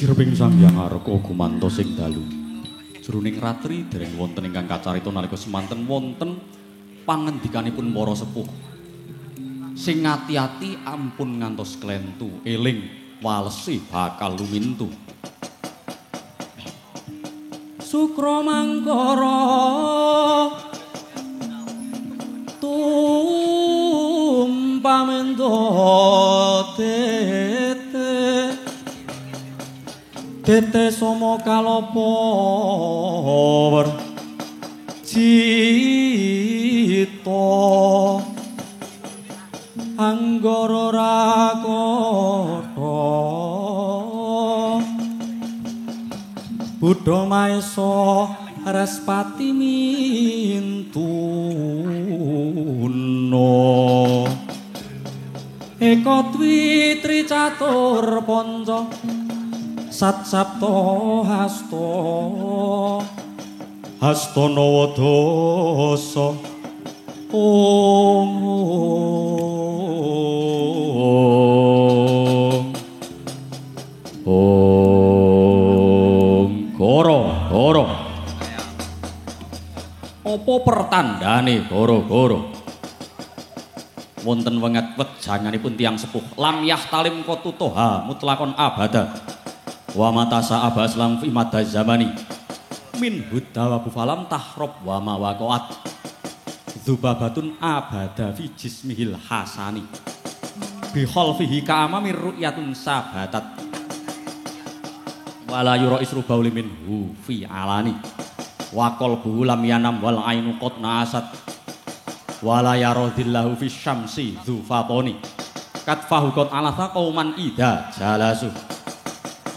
Sirping Sang Hyang Arga gumantos ing dalu. Jroning ratri dereng wonten ingkang kacarita nalika semanten wonten pangendikanipun para sepuh. Sing ati-ati ampun ngantos klentu, eling walesi bakal lumintu. Sukra mangkara tumpamendo Tete somo kalopor cito anggoro rakoto Buddha maeso respati mintuno Eko twi tricatur ponco Sat sapto hasto nawadasa Goro apa pertandane goro wonten wenget wejanganipun tiyang sepuh lam yahtalim qatutoha mutlakon abada wa matasa abaslam fi madaz zamani min hudda wa bufalam tahrob wa ma waqat dzubabatun abada fi jismihil hasani bi khalfihi ka'amami ru'yatun sabatat wala yura isru bauli minhu fi alani wa qalbuhu lam yanam wal ainu qad nasat wala yaradillahu fi syamsi dzufatoni kat fahukot alatha qauman ida jalasu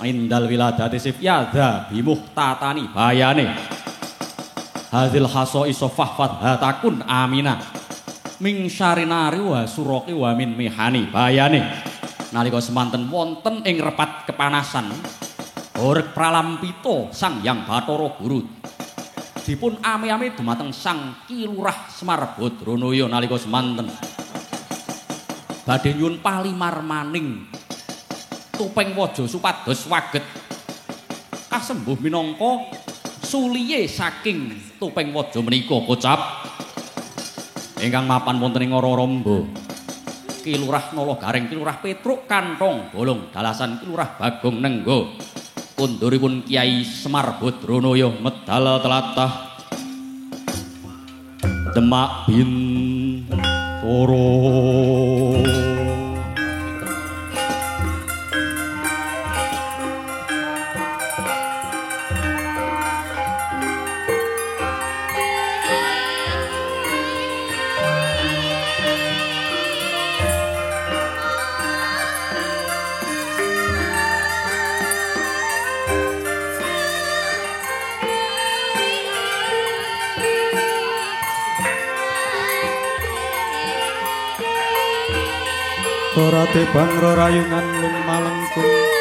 indal wiladati sifyadha bimuhtatani bayane hadil haso iso fahfad hatakun amina ming syarinari wa suraki wa min mihani bayane nalika semanten wonten ing repat kepanasan horeg pralampita Sang Hyang Bathara Guru dipun ame-ame dumateng Sang Ki Lurah Semar Badranaya nalika semanten badhe nyuwun palimarmaning tupeng waja supados waget kasembuh minangka suliye saking tupeng waja menika kocap ingkang mapan wonten ing Raramba Ki Lurah Nalagareng Ki Lurah Petruk Kantong Bolong Dalasan Ki Lurah Bagong Nenggo kunduripun Kyai Semar Badranaya medal tlatah Demak Bintoro Torate bangro rayungan lung malengkung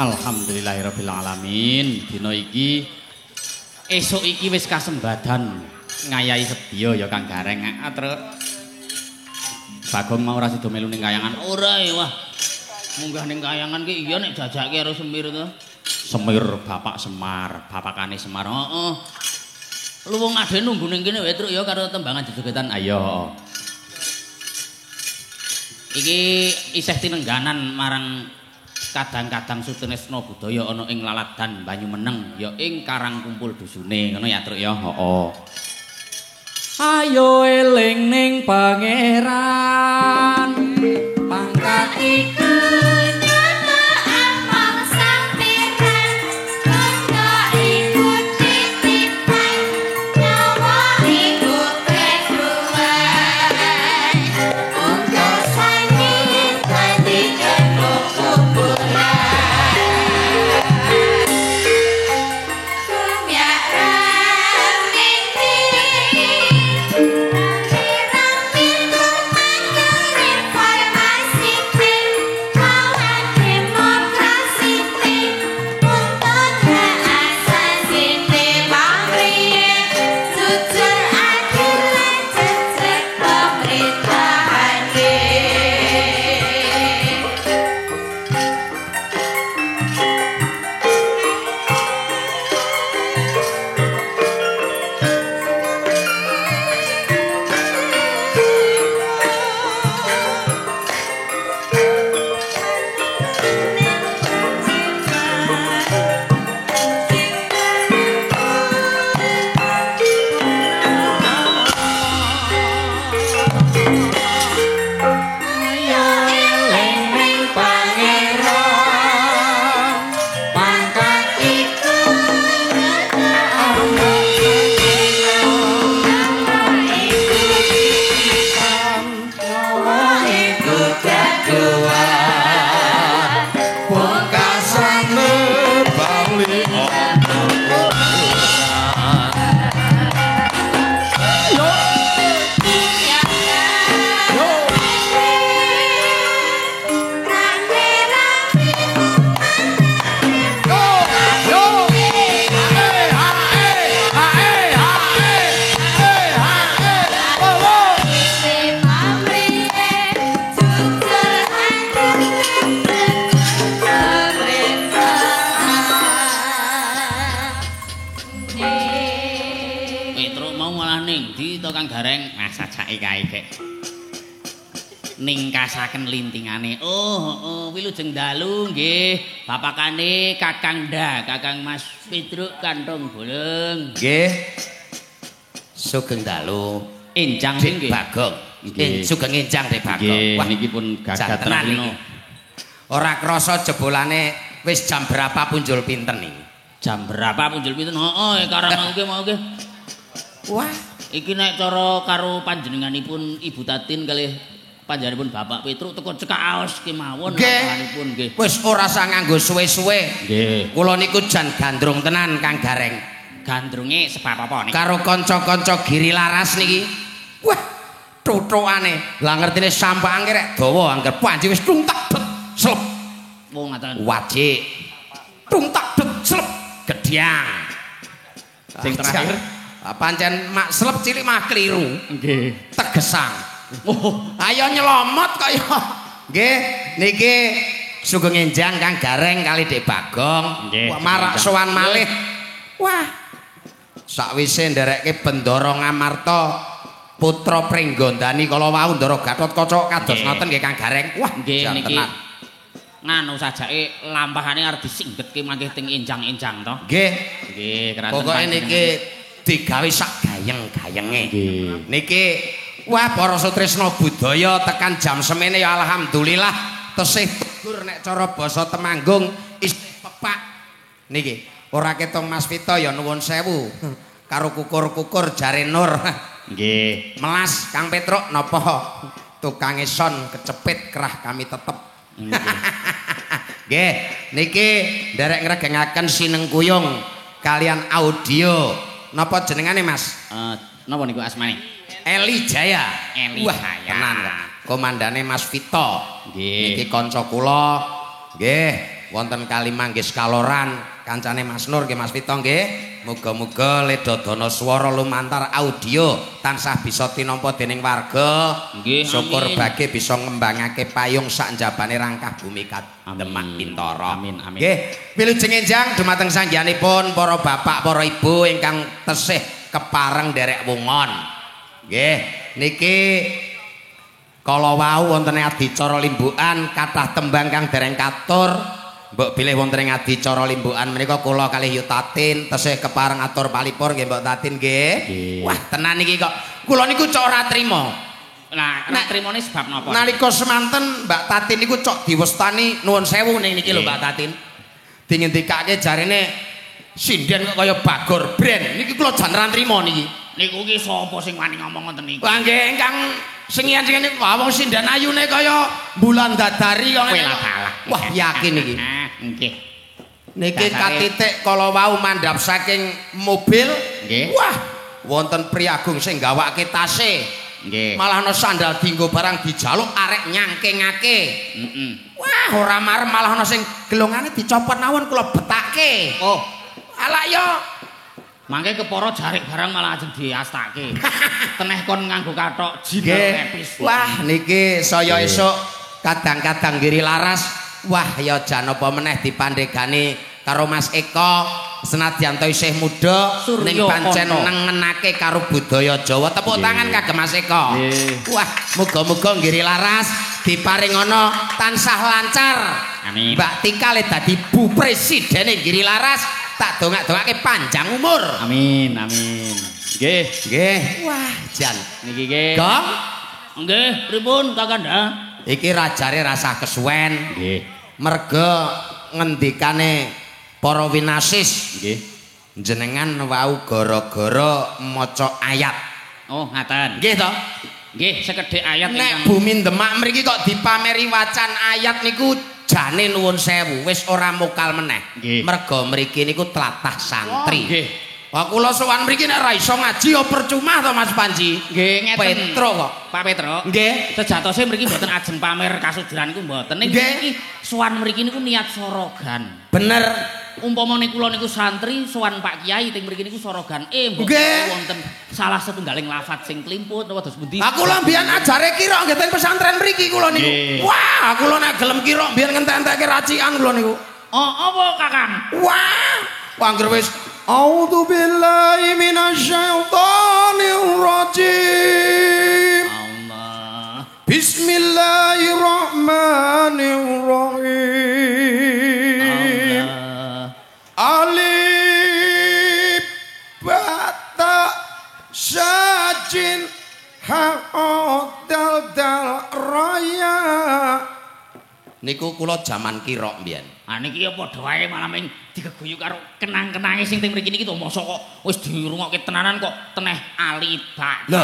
Alhamdulillahirabbil alamin. Dina iki esuk iki wis kasembadan ngayahi sedya ya Kang Gareng. Atruk. Bagong mau ora sida melu ning kayangan. Ora ya wah. Munggah ning kayangan ki iya nek jajake karo Semir to. Semir Bapak Semar, bapakane Semar. Heeh. Lu wong ade nunggu ning kene wae truk ya karo tembangan jejogetan. Ayo. Iki isih tinengganan marang kadang-kadang Sutresna budaya ana ing Laladan Banyumeneng ya ing Karang Kumpul dusune ngono ya truk ya. Heeh. Ayo eling ning pangeran pangkat iku ningkasaken lintingane. Oh, wilujeng dalu nggih. Bapakane Kakang Da, Kakang Mas Petruk Kantong Bolong. Nggih. Sugeng dalu. Enjang nggih. Bagong. Nggih. Sugeng enjang Dik Bagong. Wah niki pun gagat rino. Ora krasa jebolane wis jam berapa punjul pinten niki? Jam berapa punjul pinten? Heeh, karang mau nggih. Wah, iki nek cara karo panjenenganipun Ibu Tatin kalih panjenenganipun Bapak Petruk teko cekak aos kemawon panjenenganipun nggih. Wis ora usah nganggo suwe-suwe. Nggih. Kula niku jan gandrung tenan Kang Gareng. Gandrunge sebab apa niki? Karo kanca-kanca giri laras niki. Wah, tutukane. Lah ngertine sampake rek dawa angger panci wis tuntak bet slep. Wong ngaten. Wajik. Tuntak bet slep gedyang. Sing terakhir pancen mak slep cilik mah kliru. nggih. Tegesang. Oh, ayo nyelomot kaya. Nggih, niki sugeng enjang Kang Gareng kali Dik Bagong. Marak sowan malih. Wah. Sakwise nderekke Bendara Ngamarta putra Pringgondani kala wau Ndara Gatotkaca kados ngoten nggih Kang Gareng. Wah, nggih niki nganu sajake lampahane arep disinggetke mangke teng enjang-enjang to. Nggih. Nggih, kraten. Pokoke niki digawe sak gayeng-gayenge. Nggih. Niki wah para sutresna budaya tekan jam semene ya alhamdulillah tesih tegur nek cara basa Temanggung isih pepak. Niki ora ketong Mas Vito ya nuwun sewu. Karo kukur-kukur jare Nur. Nggih. Melas Kang Petruk napa tukange son kecepit kerah kami tetep. Nggih, niki nderek ngregengaken sinengkuyung kalian audio. Napa jenengane Mas? Napa niku asmane? Eli Jaya. Eli Wah, Jaya. tenan kok. Komandane Mas Vito. Nggih. Niki kanca kula. Nggih. wonten Kalimanggis Kaloran kancane Mas Nur nggih Mas Vito nggih. Muga-muga ledodana swara lumantar audio tansah bisa tinampa dening warga. Nggih, syukur bage bisa ngembangake payung sak njabane rangkah bumi Demak Bintara. Amin amin. Nggih, wilujeng enjang dumateng sanggihanipun para bapak, para ibu ingkang tesih kepareng derek wungon. Nggih, niki kala wau wonten adicara limbukan kathah tembang kang dereng katur. Mbok bilih wonten ing adicara limbukan menika kula kalih Yu Tatin tesih kepareng atur palipur nggih Mbok Tatin nggih. Wah, tenan iki kok. Kula niku cok ora trima. Lah, nek trimane sebab napa? Nalika semanten Mbak Tatin niku cok diwestani nuwun sewu ning niki lho Mbak Tatin. Dingendikake jarene sinden kok kaya Bagor Brand. Niki kula jan ra trima niki. Niku ki sapa sing wani ngomong ngoten niku? Lah nggih ingkang sengian-sengian niku wong sinden ayune kaya bulan dadari kok ngene. Wah, yakin iki. Nggih. Niki katitik kala wau mandhap saking mobil. Nggih. Wah, wonten priagung sing gawake tase. Nggih. Malah ana sandal dienggo barang dijaluk arek nyangkingake. Heeh. Wah, ora marem malah ana sing gelongane dicopot nawon kula betake. Oh, Ala yo mangke kepara jarik barang malah ajeng diastake. Teneh kon nganggo kathok jin epis. Wah, niki saya esuk kadang-kadang ngiri laras. Wah, ya jan apa meneh dipandhegani karo Mas Eko senadyan to isih muda ning pancen nengenake karo budaya Jawa. Tepuk tangan kagem Mas Eko. Wah, muga-muga ngiri laras diparingono tansah lancar. Amin. Mbak Tika le dadi Bu Presidene ngiri laras tak dongak-dongake panjang umur. Amin amin. Nggih. Nggih. Wah, jan Niki nggih. Gong. Nggih, pripun Kakanda? Iki rajare rasah kesuwen. Nggih. Merga ngendikane para winasis. Nggih. Jenengan wau gara-gara maca ayat. Oh, ngaten. Nggih to? Nggih, sekedhik ayat Nek bumi Demak mriki kok dipameri wacan ayat niku jane nuwun sewu wis ora mokal meneh. Merga mriki niku tlatah santri. Nggih. Wah, kula sowan mriki nek ora iso ngaji ya percuma to Mas Panji. Nggih, ngeten. Petro kok. Pak Petro. Nggih. Sejatose mriki mboten ajeng pamer kasudiran niku mboten. Ning iki sowan mriki niku niat sorogan. Bener. Umpamane kula niku santri sowan Pak Kiai teng mriki niku sorogan. Nggih. Wonten salah setunggaling lafaz sing klimput napa dos pundi? Aku lho mbiyen ajare kira nggih teng pesantren mriki kula niku. Wah, kula nek gelem kira mbiyen ngentek-entekke racikan kula niku. Oh, apa Kakang? Wah, anggere wis A'udzu billahi minasyaitonir rajim. Allah. Bismillahirrahmanirrahim. Alif ba ta sajin ha dal dal raya. Niku kula jaman kira mbiyen. Ah niki ya padha wae malah ming digeguyu karo kenang-kenange sing teng mriki niki to mosok kok wis dirungokke tenanan kok teneh alibak. Lho,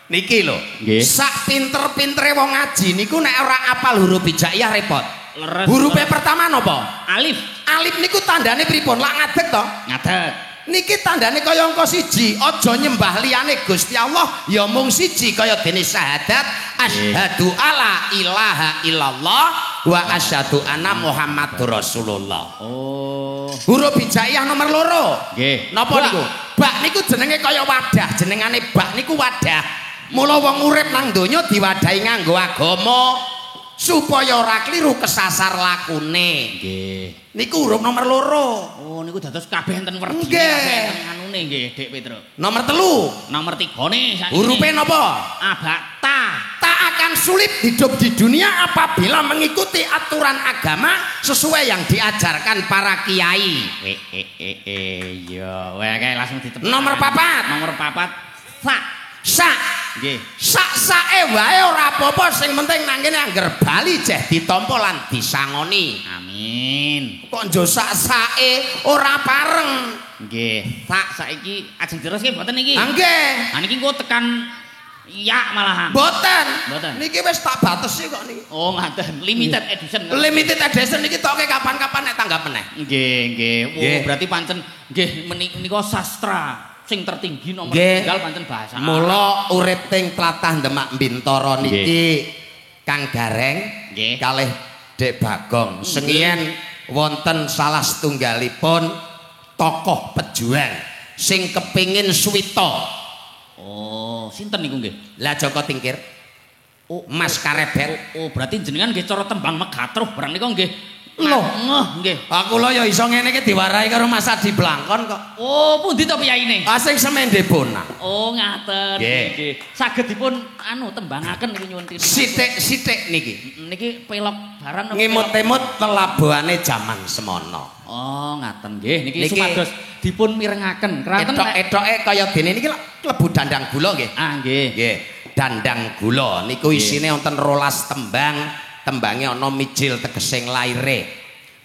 niki lho. Sak pinter-pintere wong ngaji niku nek ora apal huruf hijaiyah repot. Leres. Hurufe pertama napa? Alif. Alif niku tandane pripun? Lak ngadeg to? Ngadeg. Niki tandane kaya angka 1. Aja nyembah liyane Gusti Allah ya mung 1 kaya dene syahadat asyhadu alla ilaha illallah wa asyhadu anna Muhammadur Rasulullah. Oh. Huruf hijaiyah nomor 2. Nggih. Napa niku? Bak niku jenenge kaya wadah, jenengane bak niku wadah. Mula wong urip nang donya diwadahi nganggo agama supaya ora kliru kesasar lakune. Nggih. Niku huruf nomor 2. Oh niku dados kabeh enten werdine Nggih. enten anune nggih Dik Petro. Nomor 3. Nomor 3 nih sakniki. Hurufe napa? Abata. Tak akan sulit hidup di dunia apabila mengikuti aturan agama sesuai yang diajarkan para kiai. Yo, wae kae langsung ditepuk. Nomor 4. Nomor 4 sak. Sak. Nggih. Sak-sake wae ora apa-apa sing penting nang kene angger bali jeh ditampa lan disangoni. Amin. Kok njo sak-sake ora pareng. Nggih. Saiki ajeng diteruske mboten niki? Nggih. Ah niki engko tekan ya malahan. Mboten. Mboten. Niki wis tak batesi kok niki. Oh, ngaten. Limited edition. Limited edition niki toke kapan-kapan nek tanggap meneh. Nggih, nggih. Nggih. Berarti pancen nggih menika sastra sing tertinggi nomor Nggih. tunggal pancen bahasa Arab. Mula urip teng tlatah Demak Bintara niki Kang Gareng Nggih. kalih Dek Bagong sengien wonten salah setunggalipun tokoh pejuang sing kepingin suwita. Oh, sinten niku nggih? Lah Joko Tingkir. Oh, Mas Karebet. Oh, berarti jenengan nggih cara tembang megatruh barang niku nggih. Loh, nggih. Aku lho ya iso ngene iki diwarai karo Mas Adi Blangkon kok. Oh, pundi to piyaine? Asing Semende Bonang. Oh, ngaten. Nggih. Saged dipun tembangaken niku nyuwun tini. Sithik-sithik niki. Niki pelok barang apa Ngimut-imut lelabuhane jaman semono. Oh, ngaten nggih. Niki Niki supados dipun mirengaken. Kraten etok-etoke kaya dene niki klebu dandang gula nggih. Ah, nggih. Nggih, dandang gula niku isine wonten 12 tembang. Tembange ana mijil tegese laire.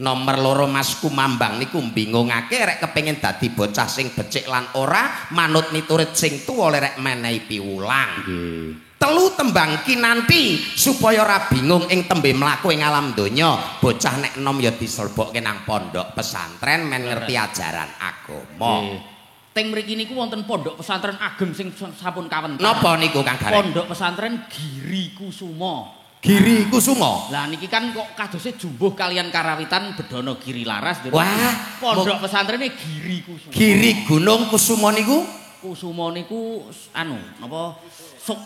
Nomor 2 Mas Kumambang niku bingungake rek kepengin dadi bocah sing becik lan ora manut miturit sing tuwa rek menehi piwulang. Nggih. 3 tembang kinanti supaya ora bingung ing tembe mlaku ing alam donya. Bocah nek enom ya diselbokke nang pondok pesantren men ngerti ajaran agama. Teng mriki niku wonten pondok pesantren ageng sing sampun kawentar. Napa niku Kang Gareng? Pondok pesantren Giri Kusuma. Giri Kusuma. Lah niki kan kok kadose jumbuh kalian karawitan Bedono Giri Laras. Wah, pondok pesantrene Giri Kusuma. Giri Gunung Kusuma niku? Kusuma niku napa sok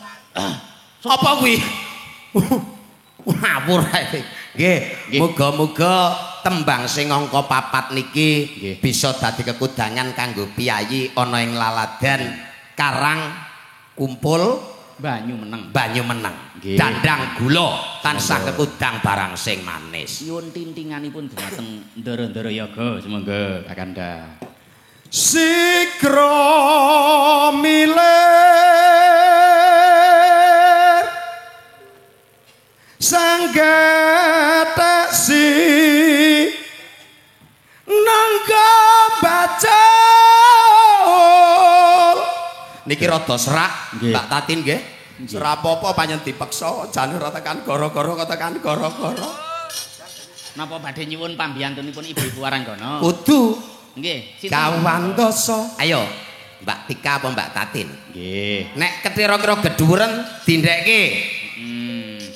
apa kuwi? Ngawur ae. Nggih, muga-muga tembang sing angka 4 niki bisa dadi kekudangan kanggo piyayi ana ing laladan Karang Kumpul Banyu Meneng. Dandang gula tansah kekudang barang sing manis. Nyuwun tintinganipun dhumateng Ndara-ndara Yaga semangga Kakanda. Sigra miler sanggeteksi nangga baca niki rada serak Mbak Tatin nggih. Serak apa panjen dipeksa jane ora tekan gara-gara kok tekan gara-gara. Napa badhe nyuwun pambiyantunipun Ibu-ibu Waranggana? Kudu. Nggih, Kawandasa. Ayo, Mbak Tika apa Mbak Tatin? Nggih. Nek ketira-kira gedhuren dindekke.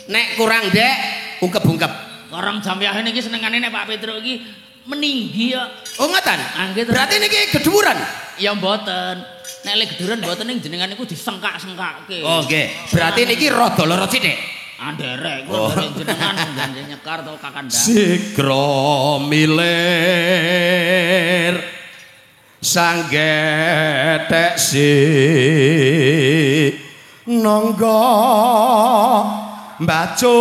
Nek kurang ndek ungkep-ungkep. Orang jambiahe niki senengane nek Pak Petro iki meninggi ya. Oh ngoten? Berarti niki gedhuren. Ya mboten. Nek le gedhuren mboten ning jenengan niku disengkak-sengkakke. Oh nggih. Berarti niki rada lara sithik. Anderek kok jenengan janji nyekar to Kakanda. Sigra miler sanggeteksi nangga mbacul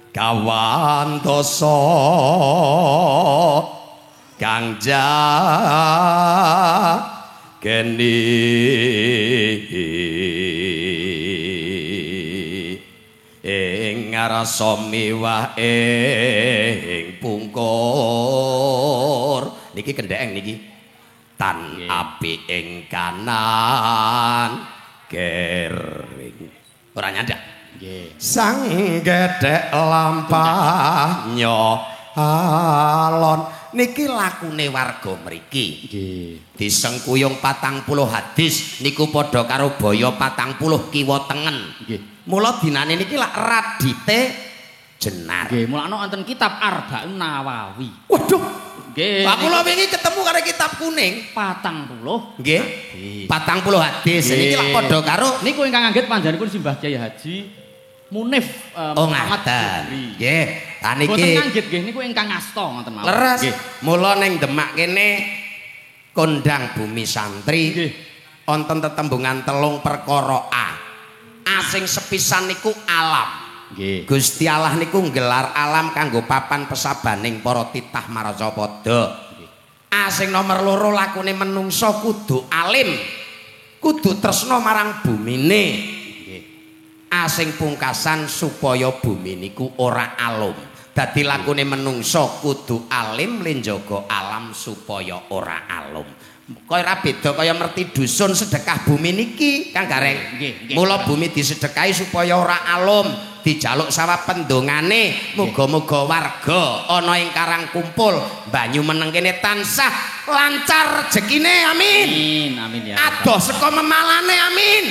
kawandasa kang geni ing ngarasa miwah ing pungkur niki kendheng niki tan api ing kanan kering ora nyandak nggih sang gedhek lampahnya alon niki lakune warga mriki nggih disengkuyung 40 hadis niku padha karo baya 40 kiwa tengen nggih mula dinane niki lak radite jenar nggih mulane wonten kitab Arba'un Nawawi waduh nggih aku lho wingi ketemu karo kitab kuning 40 nggih 40 hadis niki lak padha karo niku ingkang anggit panjenenganipun Simbah Kyai Haji Munif Muhammad Badri. Nggih. Lah niki boten nganggit nggih niku ingkang ngasta ngoten mawon. Leres. Mula ning Demak kene kondang bumi santri. Nggih. Wonten tetembungan 3 perkara A. A sing sepisan niku alam. Nggih. Gusti Allah niku nggelar alam kanggo papan pesabaning para titah maracapada. Nggih. A sing nomor 2 lakune menungsa kudu alim. Kudu tresna marang bumine. Asing pungkasan supaya bumi niku ora alum. Dadi lakune menungso kudu alim lan jaga alam supaya ora alum. Kaya ora beda kaya merti dusun sedekah bumi niki Kang Gareng. Mula bumi disedekahi supaya ora alum. dijaluk sawah pendongane muga-muga warga ana ing Karang Kumpul Banyu Meneng kene tansah lancar rezekine amin amin ya adoh saka memalane amin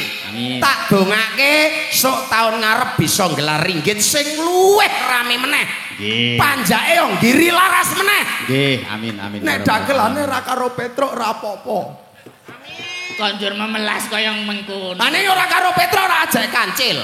tak dongake sok taun ngarep bisa nggelar ringgit sing luwih rame meneh nggih panjake yo ngiri laras meneh nggih amin nek dagelane ra karo Petruk ra apa-apa konjur memelas kaya mengkono. Ane ora karo Petro ora ajek kancil.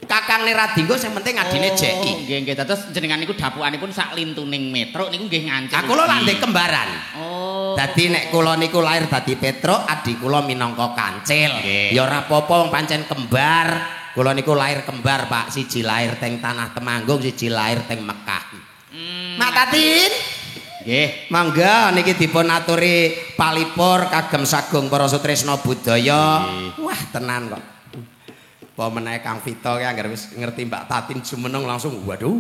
Kakangne Radinggo sing penting adine jeki. Nggih nggih terus jenengan niku dapukanipun sak lintuning metro niku nggih ngancil. Aku lho lak ndek kembaran. Oh. Dadi nek kula niku lahir dadi Petro, adik kula minangka kancil. Ya ora apa-apa wong pancen kembar. Kula niku lahir kembar, Pak. Siji lahir teng Tanah Temanggung, siji lahir teng Mekah. Mak Tatin. Nggih, mangga niki dipun aturi palipur kagem sagung para sutresna budaya. Wah, tenan kok. Apa meneh Kang Vito ki anggere wis ngerti Mbak Tatin jumeneng langsung waduh.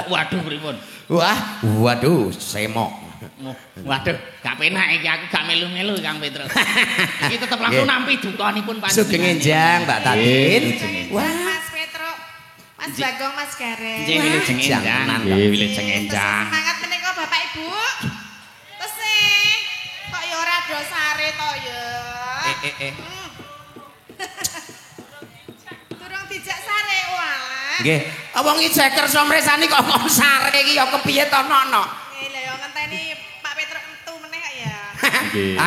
Waduh pripun? Wah, waduh, semok. Waduh, gak penak iki aku gak melu-melu Kang Petro. Iki tetep langsung nampi dukanipun panjenengan. Sugeng enjang Mbak Tatin. Wah, Mas Petro. Mas Bagong, Mas Gareng. Nggih, wilujeng enjang. Nggih, wilujeng enjang. Semangat menika Bapak Ibu. Terus kok ya ora do sare to ya. Durung dijak sare walah. Nggih. Wong iki kersa mresani kok ngom sare iki ya kepiye to nono. Nggih lho ngenteni Pak Petro entu meneh kok ya.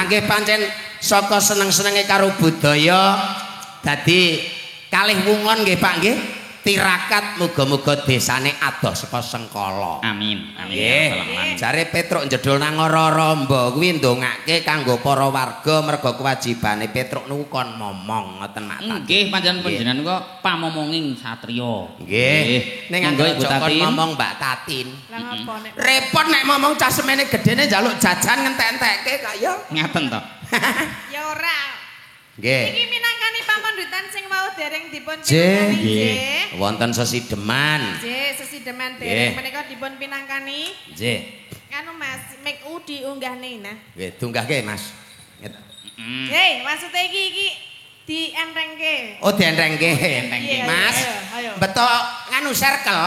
Nggih pancen saka seneng-senenge karo budaya dadi kalih wungon nggih Pak nggih. Tirakat muga-muga desane adoh saka sengkala. Amin. Amin. Nggih. Jare Petruk njedul nang Raramba kuwi ndongake kanggo para warga merga kewajibane Petruk niku kon momong ngoten Mak Tatin. Nggih, panjenengan kok pamomonging satriya. Nggih. Ning monggo Ibu kon Tatin momong Mbak Tatin. Lah ngopo nek Repot nek momong cah semene gedene njaluk jajan ngentek-entekke kok ya. ngaten to. ya ora. Nggih. Iki minangkani pamondutan sing mau dereng dipun Nggih. nggih. Wonten sesideman. Nggih, sesideman dereng menika dipun pinangkani. Nggih. Anu Mas, make diunggahne nah. Nggih, dunggahke Mas. Hei, maksudnya iki dienrengke. Oh, dienrengke. Iya, Mas. ayo. Beto nganu circle.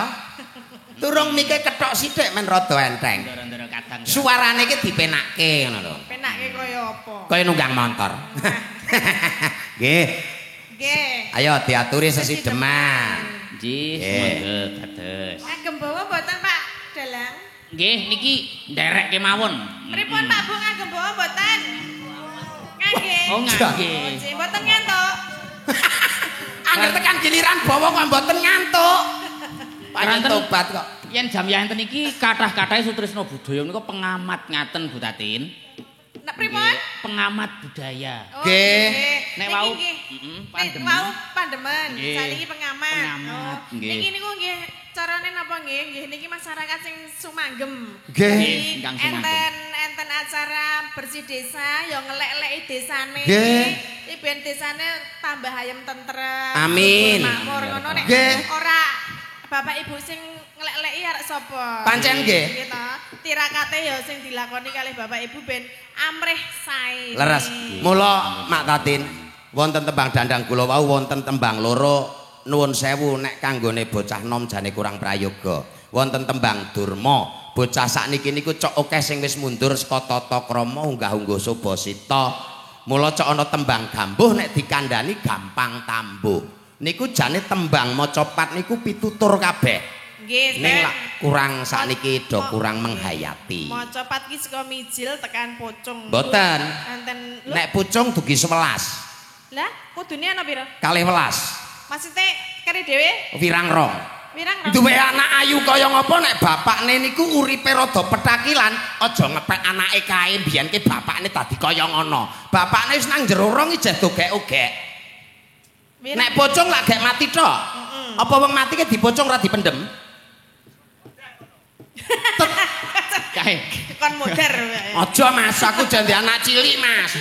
Turung mike ketok sithik men rada enteng. Ndara-ndara kadang. Suarane iki dipenakke ngono lho. Penake kaya apa? Kaya nunggang motor. Nggih. Nggih. Ayo diaturi sesideman. Nggih, Nggih. monggo dados. Ngagem bawa mboten Pak Dalang? Nggih, niki nderek kemawon. Pripun Pak Bu ngagem bawa mboten? Nggih. Oh, nggih. Nggih, mboten ngantuk. Angger tekan giliran bawa kok mboten ngantuk. Panjen Keranten. tobat kok. Yen jam yanten iki kathah-kathahe sutresna budaya menika pengamat ngaten Bu Tatin. Nek pripun? Nggih, pengamat budaya. Oh, Nggih. Nek wau Nek pandemen. wau pandemen, Nggih. saniki pengamat. Pengamat, Oh, nggih. Niki niku nggih carane napa nggih? Nggih niki masyarakat sing sumanggem. Nggih. Jadi, Ingkang sumanggem. enten acara bersih desa ya ngelek-eleki desane. Nggih. Iki ben desane tambah ayem tentrem. Amin. Makmur ngono nek Nggih. ora Bapak Ibu sing ngelek-eleki arek sapa? Pancen nggih. Nggih to. Tirakate ya sing dilakoni kalih Bapak Ibu ben amrih sae. Leres. Mula Mak Tatin, wonten tembang dandang kula wau wonten tembang loro nuwun sewu nek kanggone bocah nom jane kurang prayoga. Wonten tembang Durma, bocah sakniki niku cok akeh sing wis mundur saka tata krama unggah-ungguh Subasita. Mula cok ana tembang gambuh nek dikandhani gampang tambuh. Niku jane tembang maca pat niku pitutur kabeh. Nggih, Ning lak kurang sakniki do kurang menghayati. Maca pat ki saka mijil tekan pocong. Mboten. Enten lho. Nek pucung dugi 11. Lah, kudune ana pira? 12. Maksudnya kari dhewe Wirang rong. wirang rong. Duwe anak ayu kaya ngapa nek bapakne niku uripe rada petakilan, aja ngepek anake kae biyen ki bapakne dadi kaya ngono. Bapakne wis nang jero rong ijeh dogek-ogek. Wirang. Nek pocong lak gek mati tok. Apa wong mati ki dipocong ora dipendem? Kae. Kon modar. Aja Mas, aku jandi anak cilik Mas.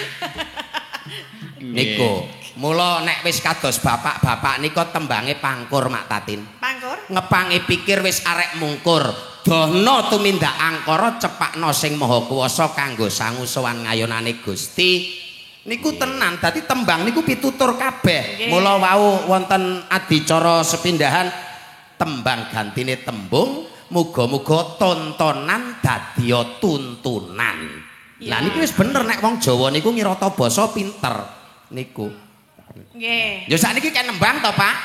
Niku, mula nek wis kados bapak-bapak nika tembange pangkur Mak Tatin. Pangkur. Ngepangi pikir wis arek mungkur. Dana tumindak angkara cepakno sing maha kuwasa kanggo sangu sowan ngayonane Gusti. Niku tenan, dadi tembang niku pitutur kabeh. Mula wau wonten adicara sepindahan tembang gantine tembung, muga-muga tontonan dadiya tuntunan. Lah niku wis bener nek wong Jawa niku ngirata basa pinter niku. Nggih. Ya sakniki kek nembang to, Pak?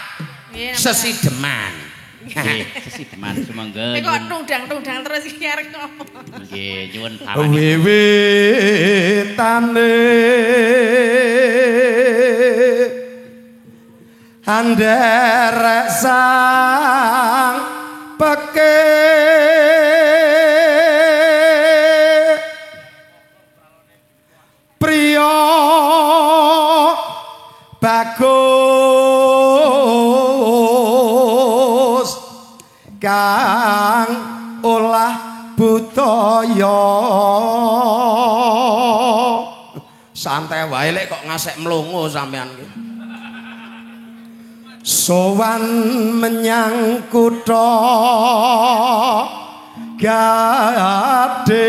Nggih. Sesideman. Nggih, sesideman sumangga. Nek kok tungdang-tungdang terus iki arep ngomong. Nggih, nyuwun pawon. Wiwitane anderek sang peke priya bagus kang olah budaya santai wae lek kok ngasek mlongo sampean ki sowan menyang kutha gadhe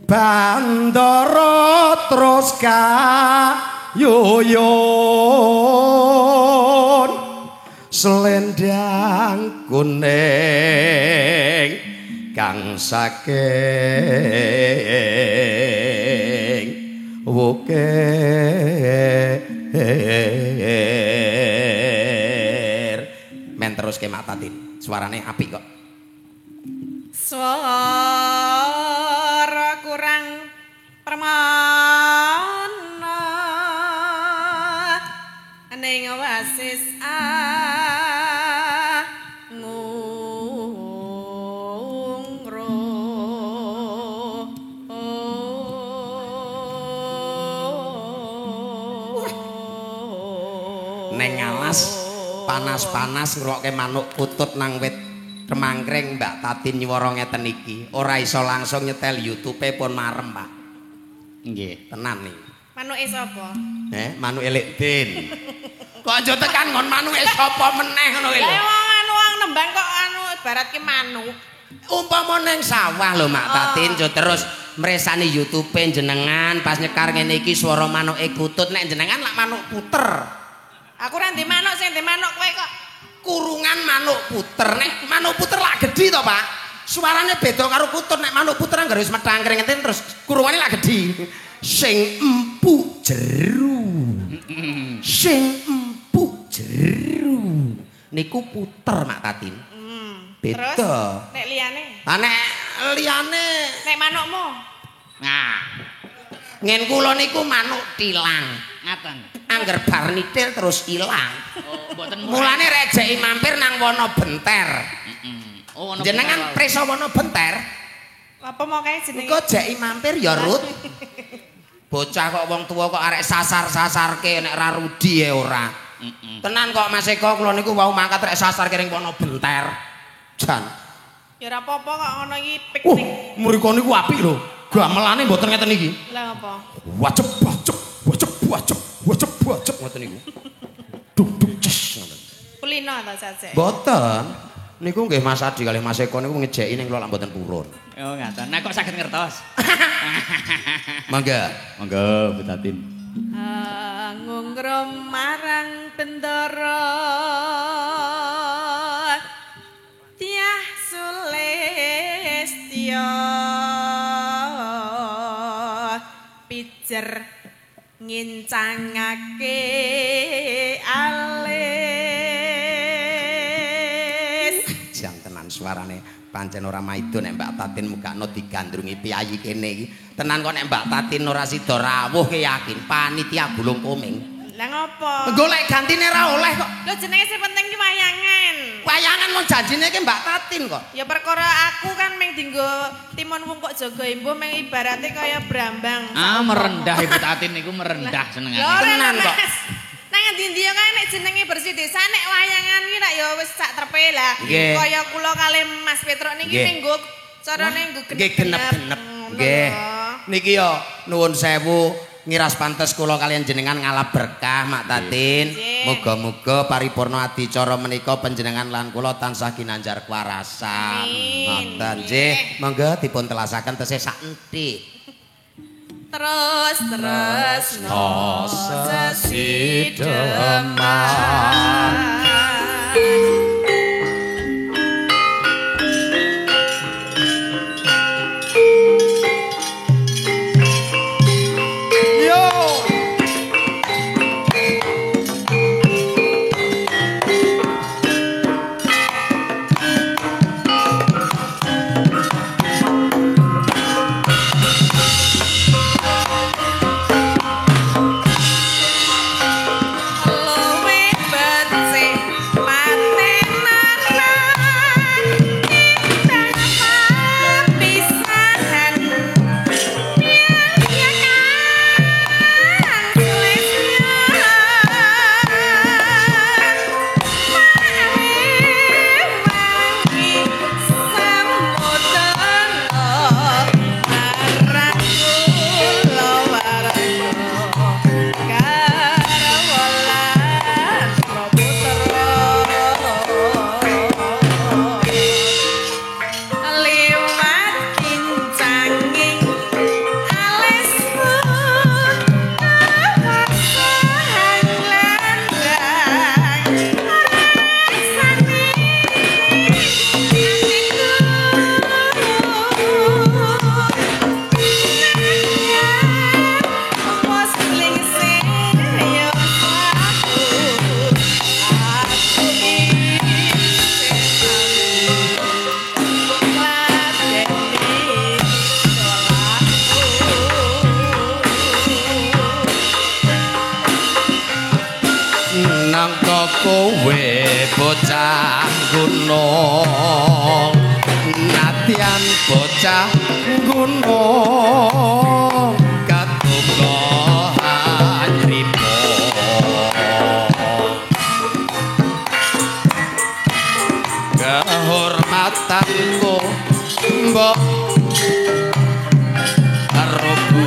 bandara terus kayuyon selendang kuning kang saking wukir men terus ke Matatin suarane apik kok Suara kurang permana ning oasis neng alas panas-panas ngrokke manuk putut nang wit remangkring Mbak Tatin nyuwara ngeten iki ora iso langsung nyetel YouTube pun marem Pak Nggih tenan nih manuke sapa? Manuk Elik Din kok aja tekan ngon manuke sapa meneh ngono iki lho Lah wong nembang kok ibarat ki manuk umpama ning sawah lho Mak Tatin terus mresani YouTube jenengan pas nyekar ngene iki swara manuke kutut nek jenengan lak manuk puter aku ra ndek manuk sing ndek manuk kowe kok kurungan manuk puter nek manuk puter lak gedhi to Pak suarane beda karo kutut nek manuk puter anggere wis metangkring ngeten terus kurungane lak gedhi sing empuk jeru sing empuk jeru niku puter Mak Tatin beda terus nek liyane nek manukmu nah ngen kula niku manuk tilang ngaten angger bar nitil terus ilang oh mboten mulane rejeki mampir nang wana benter oh jenengan prisa wana benter apa mau kae jenenge engko jeki mampir ya Rut bocah kok wong tuwa kok arek sasar-sasarke nek ra rudi ya ora tenan kok Mas Eko kula niku wau mangkat rek sasarke ring wana benter jan ya ora apa-apa kok ngono iki piknik mriko niku apik lho gamelane mboten ngeten iki lah apa wacep ngoten niku duk ces ngoten kulino ta Cacek mboten niku nggih Mas Adi kalih Mas Eko niku ngejeki ning kula lak mboten purun oh ngaten nah kok saged ngertos mangga Bu Tatin ngungrum marang bendara Tiah Sulistya pijer ngincangake alis jang tenan suarane pancen ora maido nek Mbak Tatin mugakno digandrungi piyayi kene iki tenan kok nek Mbak Tatin ora sida rawuh ke yakin panitia gulung koming lah ngopo golek gantine ra oleh kok lho jenenge sing penting ki wayangan mau janjine ke Mbak Tatin kok ya perkara aku kan meng dinggo timun wungkuk jaga imbuh meng ibarate kaya brambang merendah Ibu Tatin niku merendah senengane tenan kok nang endi-endi ya kae nek jenenge bersih desa nek wayangan ki nek ya wis sak trepe lah kaya kula kalih Mas Petruk niki ning carane nggo genep-genep nggih niki ya nuwun sewu ngiras pantes kula kalian jenengan ngalap berkah Mak Tatin. Muga-muga paripurna adicara menika panjenengan lan kula tansah kinanjar kewarasan. Ngoten nggih, monggo dipun telasaken tesih sak enthik. Terus sesideman. Kowe bocah gunung nadyan bocah gunung katukohan ripo kehormatanku mbok arobu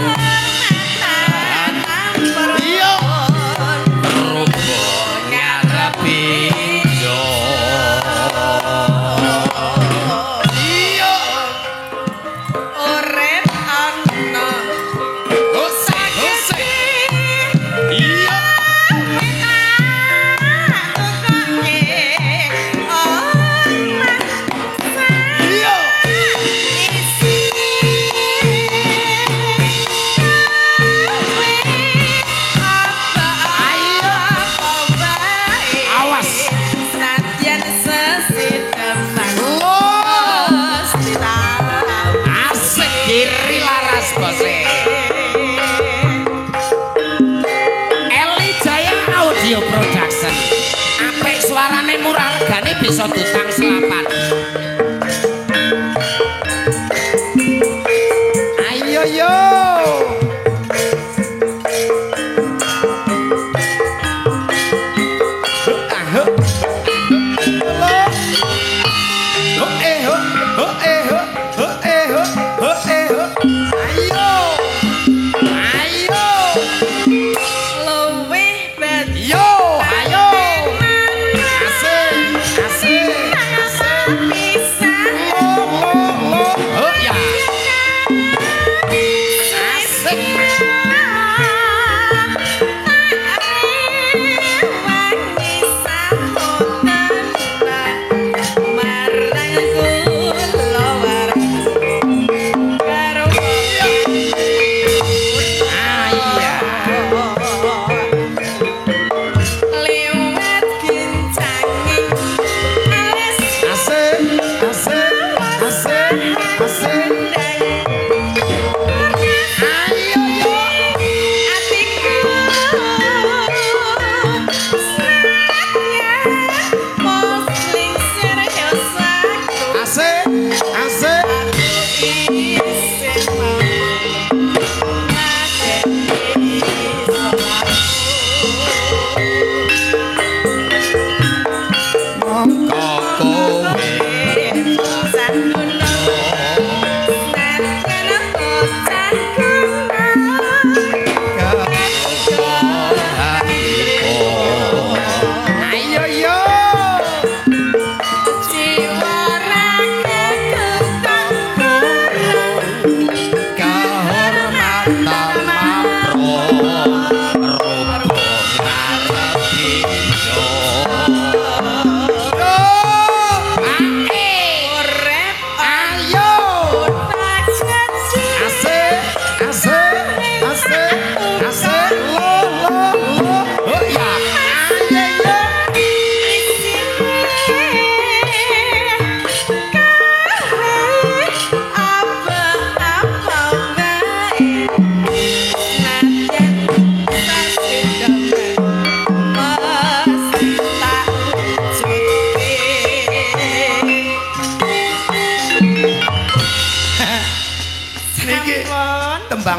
bisa dutang selapan. Ayo yo. Ayo yo.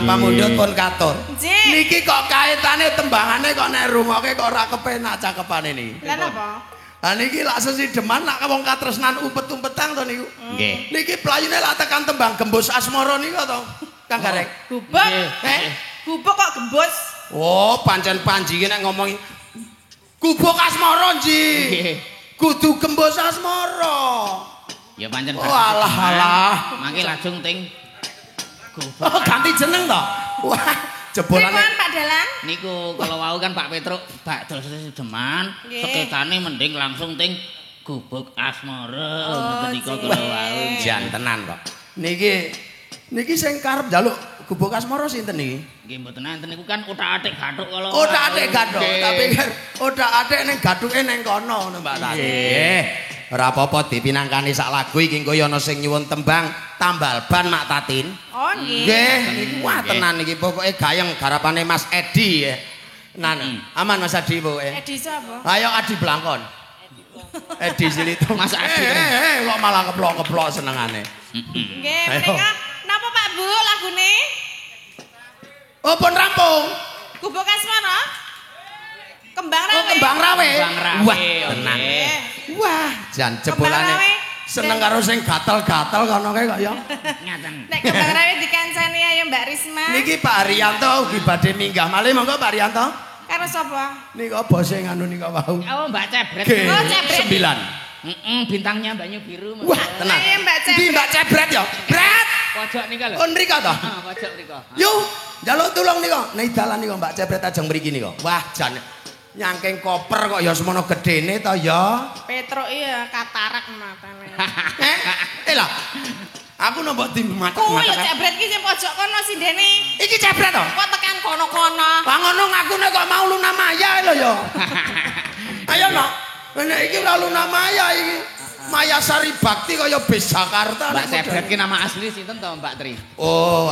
Pamundhut pun katur. Niki kok kaitane tembangane kok nek rungokke kok ora kepenak cakepane niki. Lah napa? Lah niki lak sesideman lak wong katresnan umpet-umpetan to niku. Nggih. Niki playune lak tekan tembang gembus asmara niku to. Kang Gareng. Gubuk. Gubuk kok gembus? Oh, pancen Panji ki nek ngomongi gubuk asmara nji. Kudu gembus asmara. Ya pancen. Oh alah. Mangke lajeng ting Oh, ganti jeneng to. Wah, jebolane. Pak Dalang. Niku kalau wau kan Pak Petruk bakdol sedeman, seketane mending langsung ting gubuk asmara menika kalau wau. Jan tenan kok. Niki sing karep njaluk gubuk asmara sinten niki? Nggih mboten enten niku kan otak-atik gathuk kalau. Otak-atik gathuk, tapi otak-atik ning gathuke ning kono ngono Mbak Tati. Nggih. Ora apa-apa dipinangkani sak lagu iki engko ana sing nyuwun tembang tambal ban Mak Tatin. Oh nggih. Nggih, niku wah tenan iki pokoke gayeng garapane Mas Edi ya. Nan, aman Mas Edi pokoke. Edi sapa? Ayo Adi Blangkon. Edi Silito. Mas Adi. Kok malah keplok-keplok senengane. Nggih, menika napa Pak Bu lagune? Oh, pun rampung. Gubuk asmara? Kembang Rawe. Oh, Kembang Rawe. Wah, tenan. Wah, jan jebolane seneng karo sing gatel-gatel kono kae kok ya. Ngaten. Nek Kembang Rawe dikancani ayo Mbak Risma. Niki Pak Haryanto ugi badhe minggah malih monggo Pak Haryanto. Karo sapa? Nika bose nganu nika wau. Oh, Mbak Cebret. Oh, Cebret. 9. Bintangnya Banyu Biru. Wah, tenan. Ayo Mbak Cebret. Di Mbak Cebret ya. Bret. Pojok nika lho. Kon mriko to? Pojok mriko. Yuk, njaluk tulung nika. Nek dalan nika Mbak Cebret ajeng mriki nika. Wah, jan nyangking koper kok ya semono gedene to ya. Petruk iya katarak matane. Lah. Aku nombok di mata. Kuwi lho Cebret ki sing pojok kono sindene. Iki Cebret to? Kok tekan kono-kono. Lah ngono ngakune kok mau Luna Maya lho ya. Ayo no. Nek iki ora Luna Maya iki. Maya Sari Bakti kaya bis Jakarta. Mbak Cebret ki nama asli sinten to Mbak Tri? Oh.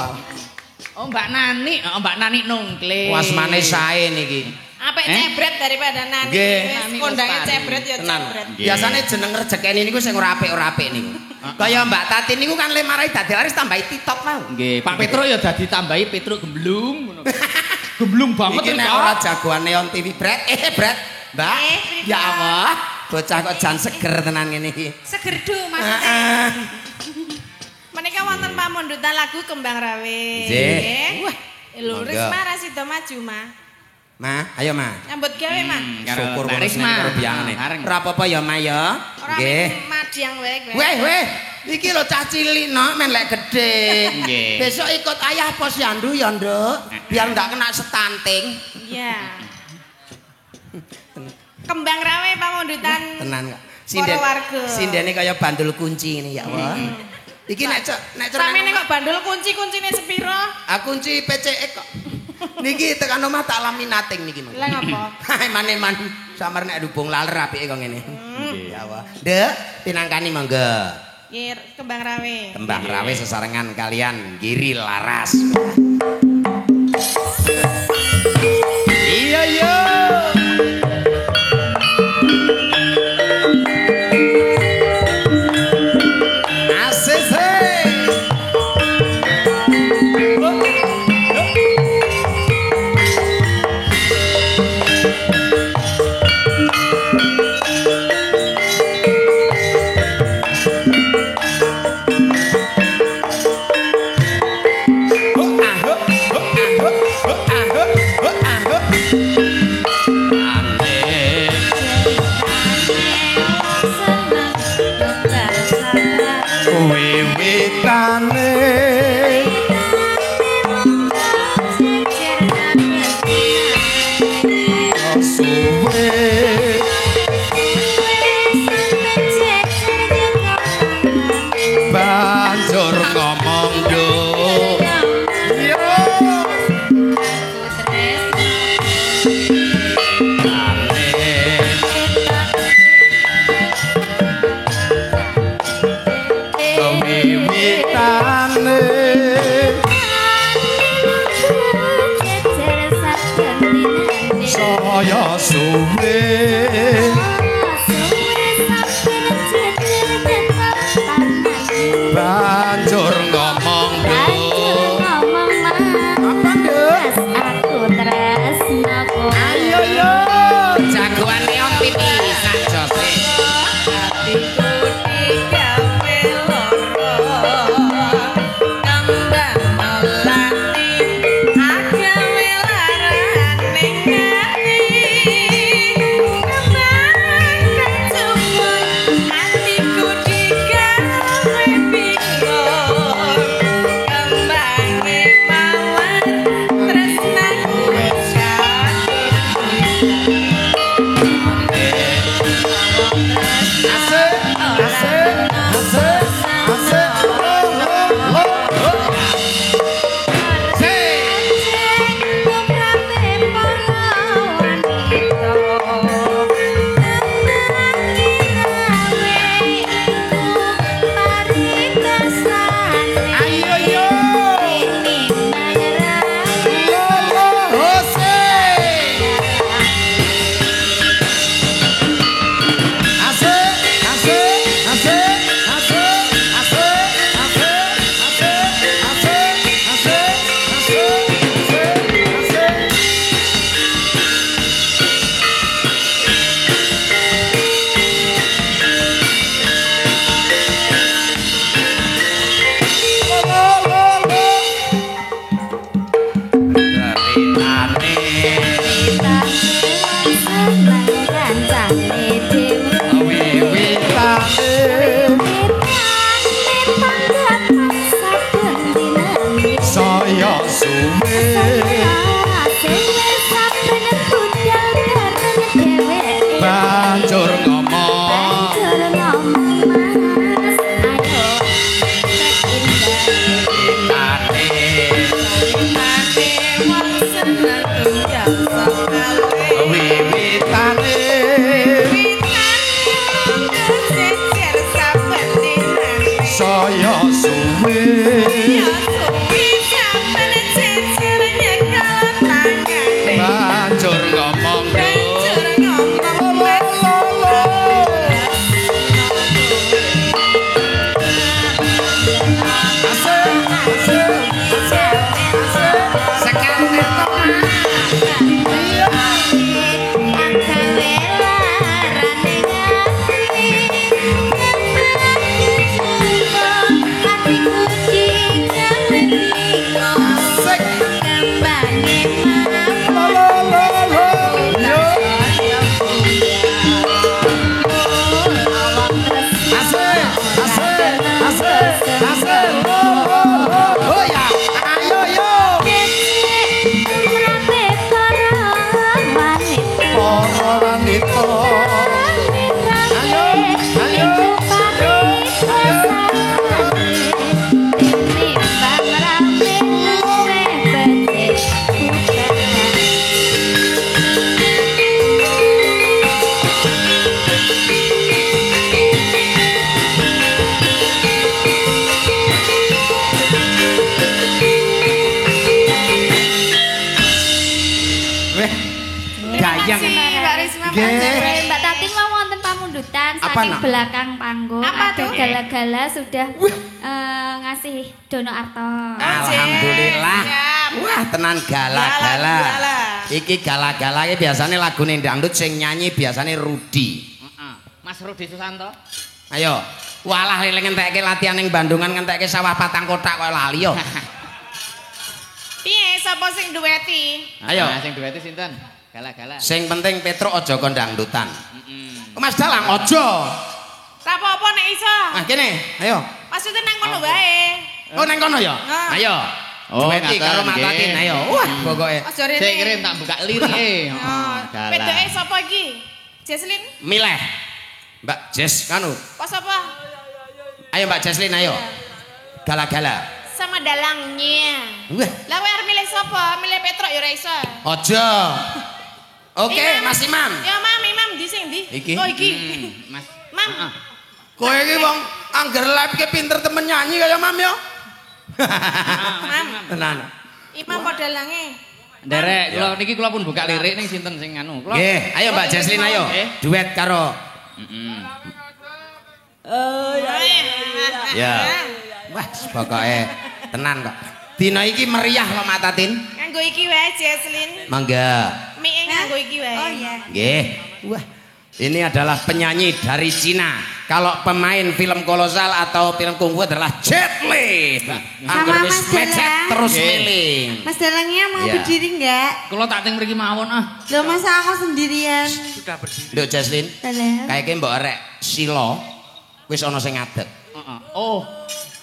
Oh Mbak Nani, Mbak Nani Nungkle. Wasmane sae niki. Apik Cebret daripada Nani. Nggih. Kondange Cebret ya Cebret. Biasane jeneng rezekine niku sing ora apik-ora apik niku. Kaya Mbak Tati niku kan le marai dadi laris tambahi titok mau. Nggih, Pak Petruk ya dadi tambahi Petruk gemblung ngono. Gemblung banget iki nek ora jagoane on TV Bret. Bret. Mbak. Ya Allah, bocah kok jan seger tenan ngene iki. Seger du maksudnya. Menika wonten pamundutan lagu Kembang Rawe. Nggih. Wah, lho Risma ra sida maju, Ma. Ma, ayo Ma. Nyambut gawe, Ma. Syukur Mbak karo Risma karo biangane. Ora apa-apa ya Ma ya. Ora madiang wae kowe. Weh. Iki lho cah cilik no, men lek gedhe. Nggih. Besok ikut ayah posyandu ya, Nduk. Biar ndak kena stunting. Iya. Kembang Rawe pamundutan. Tenan kok. Sindene kaya bandul kunci ini ya Allah. Iki nek sampeyan kok bandul kunci-kuncine sepiro? Kunci PCX kok. Niki tekan omah tak laminating niki, Mas. Lah ngapa? Hae man samar nek dubung laler apike kok ngene. Nggih, ya Allah. Nduk, pinangkani monggo. Nggih, Kembang Rawe. Kembang Rawe sesarengan kalian Giri Laras. Iya yo. saya suwe banjur ngomong apa Nduk aku tresnaku ayo yo jagoan neon pipi sak jope hatiku digawe loro kembang melati agawe larane ngati kembang kecubung hatiku digawe bingung kembange mawar tresnaku wis asik asik asik asik ayo yo saya suwe banjur ngomong wiwitane saya suwe banjur ngomong Mbak Tati mau wonten pamundutan saking belakang panggung. Apa ada tuh? gala-gala sudah ngasih dono arto. Alhamdulillah. Wah, tenan gala-gala. Iki gala-gala iki biasane lagune dangdut sing nyanyi biasane Rudi. Mas Rudi Susanto. Ayo. Walah leleng entekke latihan ning Bandungan ngentekke sawah patang kotak kaya lali yo. Piye sapa sing dueti? Ayo. Sing duwete sinten? Gala-gala. Sing penting Petro aja kon dangdutan. Mas Dalang aja. Tak apa-apa nek iso. Ah kene, ayo. Maksudnya nang kono wae. Oh nang kono ya? Ayo. Oh, Dueti karo Mak Tatin ayo. Wah, pokoke. Aja rene. Sik kirim tak buka lirike. Oh, pedoke sapa iki? Jesslyn? Milih. Mbak Jes kanu. Kok sapa? Ayo Mbak Jesslyn ayo. Gala-gala. Sama dalangnya. Wah, Lah kowe arep milih sapa? Milih Petruk ya ora iso. aja. Oke, Mas Imam. Ya Imam di sing ndi? Iki. Oh iki. Mas. Mam. Kowe iki wong angger live ke pinter temen nyanyi kaya Mam yo. Mam. Tenan. Imam kok dalange? Derek, kula niki kula pun buka lirik ning sinten sing anu. Nggih, ayo Mbak Jesslyn ayo. Duet karo. Ya. Wah, pokoke tenan kok. Dina iki meriah kok Mak Tatin. Nganggo iki wae Jesslyn. Mangga. Mie nganggo iki wae. Oh iya. Nggih. Wah. Ini adalah penyanyi dari Cina. Kalau pemain film kolosal atau film kungfu adalah Jet Li. Sama Mas Dalang. Terus miling. Mas Dalangnya mau berdiri enggak? Kula tak teng mriki mawon ah. Loh masa aku sendirian? Sudah berdiri. Nduk Jesslyn. Kayaknya mbok arek silo wis ana sing ngadeg. Oh.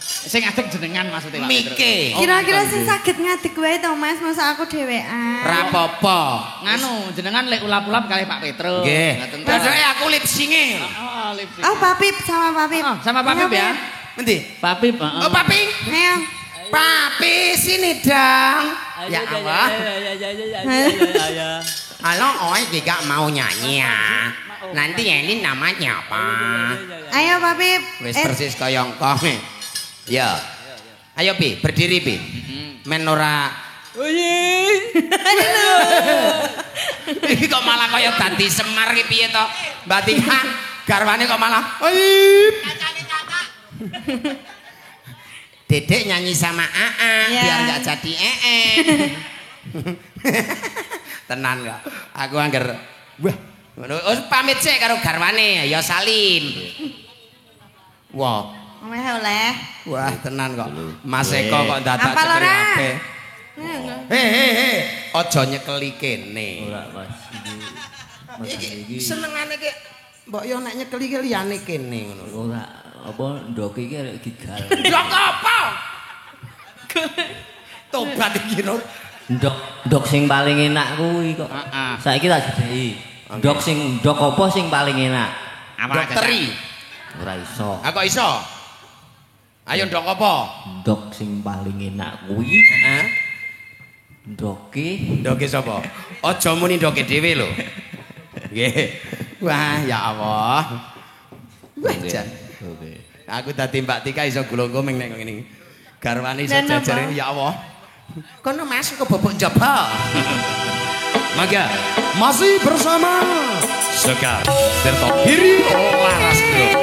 Sing ngadeg jenengan maksudnya Pak. Mike. Kira-kira sing saged ngadeg wae to Mas, masa aku dhewean. Rapopo. Nganu, jenengan lek ulap-ulap kalih Pak Petro. Nggih. Padahal aku lip singing. Oh, lip sync. Oh, Papip sama Papip. Sama Papip ya. Endi? Papip, Oh, Papi. Ayo. Papi sini dong. Ya Allah. Halo, oi juga mau nyanyi ya. Nanti ini namanya apa? Ayo Papip. Wis persis kaya engkong. Ya. Ayo Pi, berdiri Pi. Men ora. Iki kok malah kaya dadi Semar iki piye to? Mbak Tika garwane kok malah. Dedek nyanyi sama AA biar enggak jadi Tenan kok. Aku angger wah, pamit sik karo garwane ya Salim. Wah. Oleh. Wah, tenan kok. Mas Eko kok dadak cekri ape. He. Aja nyekeli kene. Ora, Mas. Iki senengane ki mbok yo nek nyekeli ki liyane kene ngono lho. Ora, apa ndok iki arek gigal. Ndok apa? Tobat iki Nur. Ndok sing paling enak kuwi kok. Saiki tak jedheki. Ndok apa sing paling enak? Dokteri. Ora iso. Kok iso? Ayo ndok apa? Ndok sing paling enak kuwi. Heeh. Ndoke sapa? Aja muni ndoke dhewe lho. Nggih. Wah, ya Allah. Wah, jan. Oke. Aku dadi Mbak Tika iso gulung-gulung ning ngene. Garwane iso jajare ya Allah. Kono Mas kok bobok njaba. Mangga masih bersama Sekar Tirto Giri Laras Group.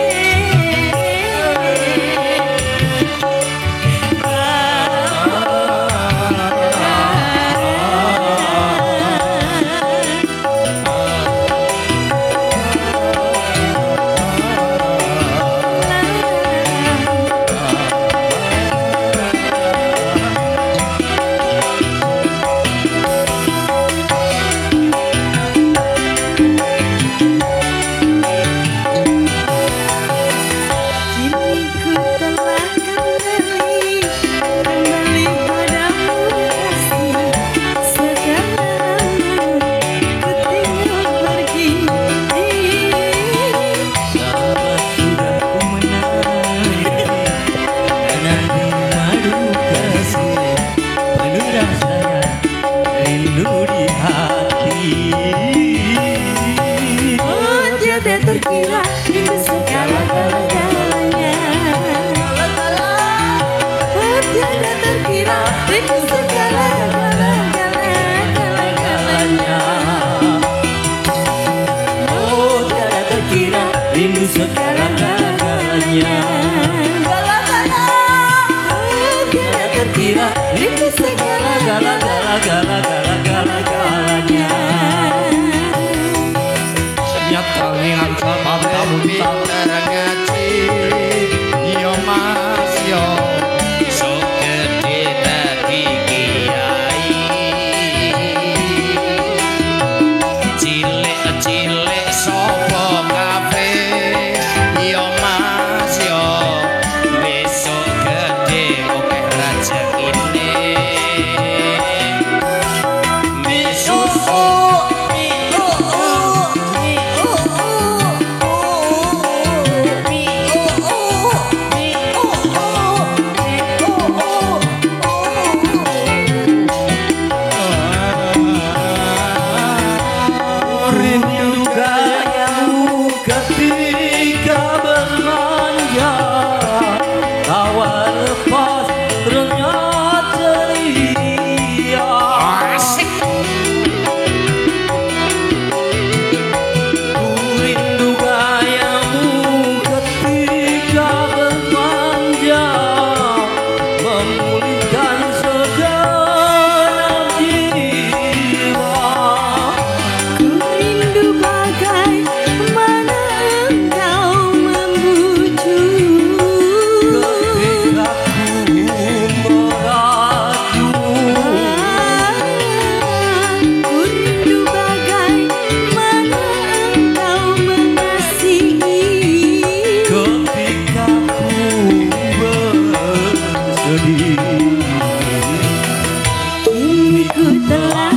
telah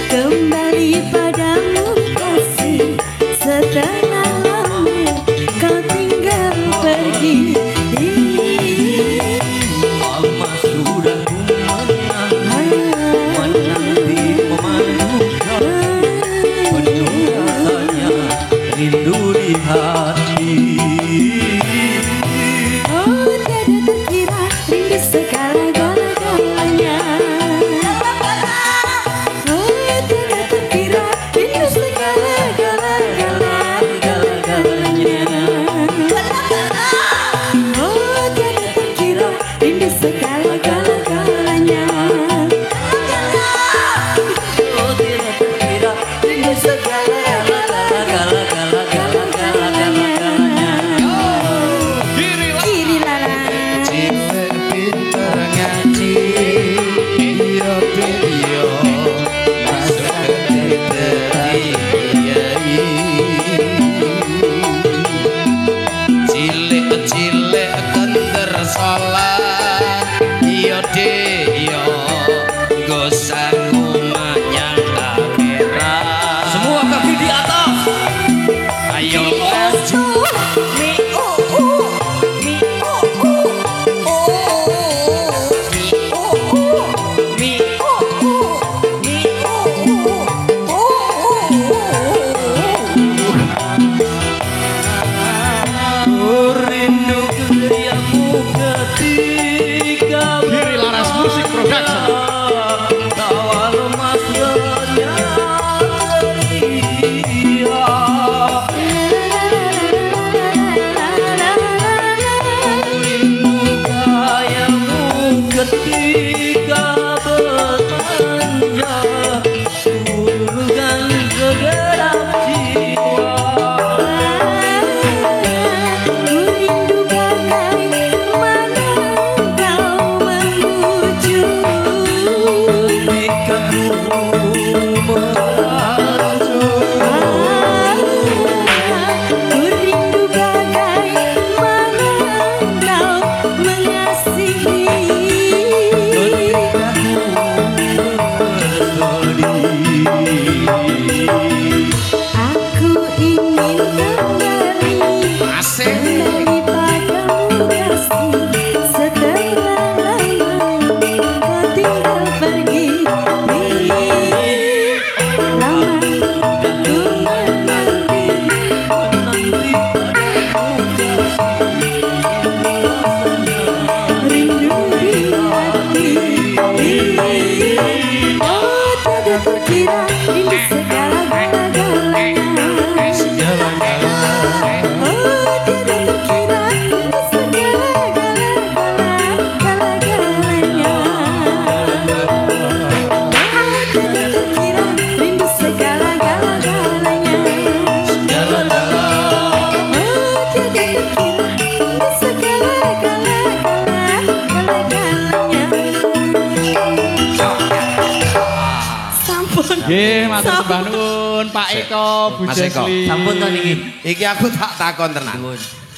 kembali padamu kasih. Setelah lama kau tinggal pergi. Lama sudah ku menanti memandukan penuh rasanya rindu di hati. Oh tiada terkira rindu segala-galanya. Oh tiada terkira rindu segala-galanya. Oh tiada terkira rindu segala-galanya. Oh tidak terkira rindu segala-galanya. Kiri lara. Cilik pinter ngaji iya dia masuk dari kiai. Cilik kender salat iya dia nggo sangu manyang akhirat. Semua kaki di atas. Ayo ngaji. Rindu keriamu ketika Giri Laras Musik Production. tawa lemas renyah teriak. Rindu kayamu ketika bermanja surgan segenap jiwa. Rindu bagaimana kau memuju. Ketika ku meraju Rindu bagaimana kau mengasihi. Aku ingin kembali padamu kasih. Setelah lama kau tinggal pergi. Lama ku menanti rindu di hati. Oh tiada terkira rindu segala-galanya. Oh tiada terkira rindu segala-galanya. Oh tiada terkira rindu segala-galanya. Oh tiada terkira rindu segala-galanya. Sampun. Nggih, matur sembah nuwun Pak Eko, Bu Mas Eko. Jesli. Sampun to niki. Iki aku tak takon tenan.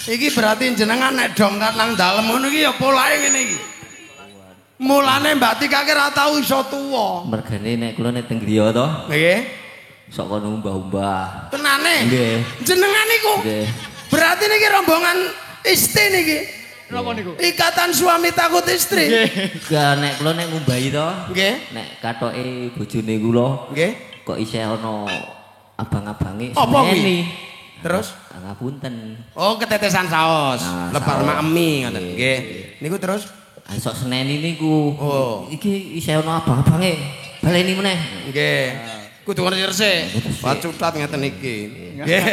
Iki berarti jenengan nek dongkat nang dalem ngono iki ya polahe ngene iki. Mulane Mbak Tika ki ra tau iso tuwa. Mergane nek kula nek teng griya to, Nggih. sok kono umbah-umbah. Tenane. Nggih. Jenengan niku. Nggih. Berarti niki rombongan isti niki. Napa niku? Ikatan suami takut istri. Ga nek kula nek ngumbahi to, Nggih. nek katoke bojone kula Nggih. kok isih ana abang-abange Apa kuwi? seneni. Terus Ngapunten. oh ketetesan saos, Nah, lepar saos. mak emi ngoten. Nggih. Nggih. Niku terus Esok seneni niku. Oh. Iki isih ana abang-abange. Baleni meneh. nggih. Kudu ngerti resik. Wah cutat ngeten iki. Nggih.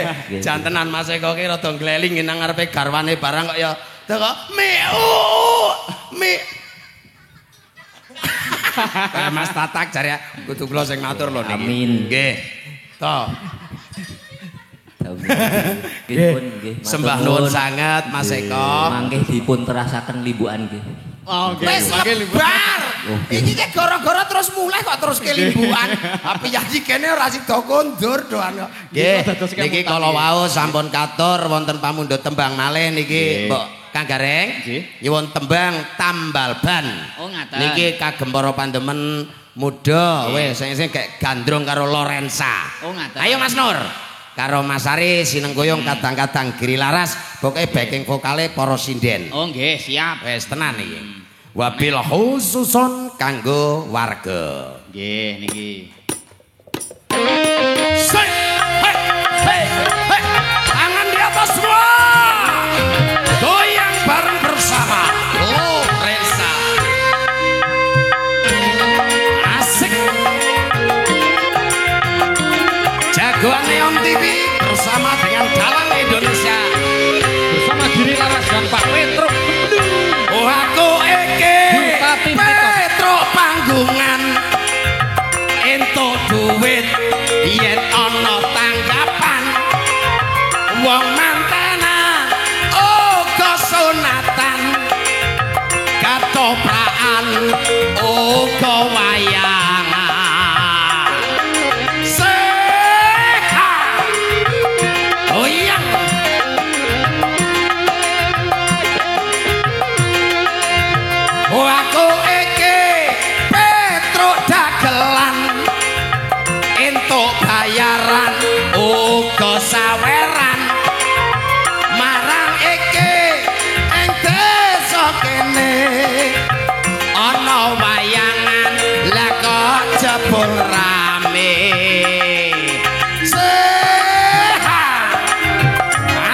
Jantenan Mas Eko ki rada ngleling nang ngarepe garwane barang kok ya teko mi. Kayak Mas Tatak jare kudu kula sing matur lho niki. Amin. Nggih. Toh. Nggih pun nggih. Sembah nuwun sangat Mas Eko. Mangke dipun terasaken limbukan nggih. Oh, nggih. Wis Mangke lebar. Iki ki gara-gara terus mulai kok terus kelimbuan. Tapi ya iki kene ora sida kondur doan kok. Nggih. Niki kala wau sampun katur wonten pamundhut tembang malih niki Mbok Kang Gareng. Nggih. Nyuwun tembang tambal ban. Oh ngaten. Niki kagem para pandemen muda wis sing kayak gandrung karo Lorenza. Oh ngaten. Ayo Mas Nur. Karo Mas Ari sinenggoyong kadang-kadang Giri Laras pokoke backing vokale para sinden. Oh nggih, siap. Wis tenan iki. Wabil khususon kanggo warga. Nggih niki. Tangan di atas semua. Goyang bareng bersama Lorenza. Asik. Jagoan Neon TV bersama dengan Dalang Indonesia. Bersama Giri Laras dan Pak Petro. Oh aku eke Petro panggungan entuk duit yen ana tanggapan wong mantenan uga sunatan katoprakan uga wayangan sehat oh iya aku iki Petro dagelan entuk bayaran uga saweran marang iki ing desa kene ana wayangan lah kok jebul rame sehat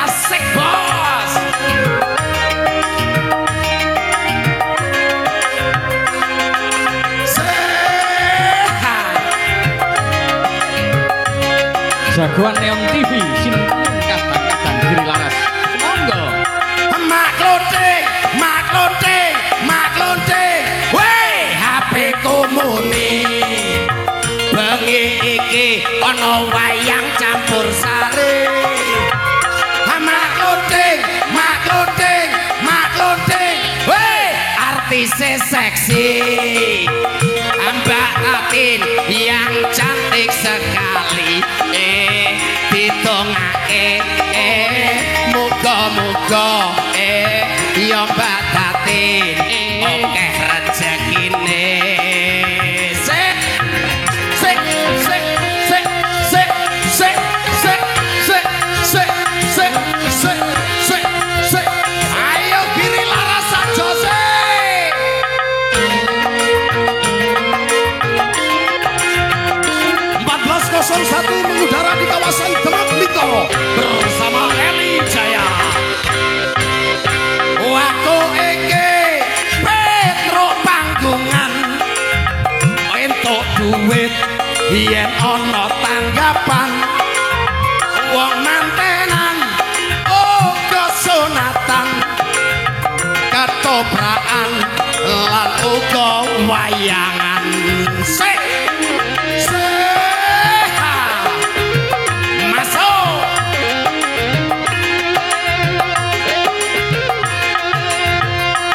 asik bos Jagoan Neon TV sinenggoyong kadang-kadang Giri Laras. Monggo. Maklonting, weh HP ku muni. Bengi iki ana wayang campur sari. Maklonting, weh artise seksi. Mbak Atin yang cantik sekali ditongake muga-muga ya Mbak Atin oke rezekine sik ayo Giri Laras aja sik 1401 mengudara di kawasan Demak Mito bersama Eli Jaya. Aku iki Petro panggungan entuk duit yen ana tanggapan wong mantenan uga sunatan katoprakan lan uga wayangan sik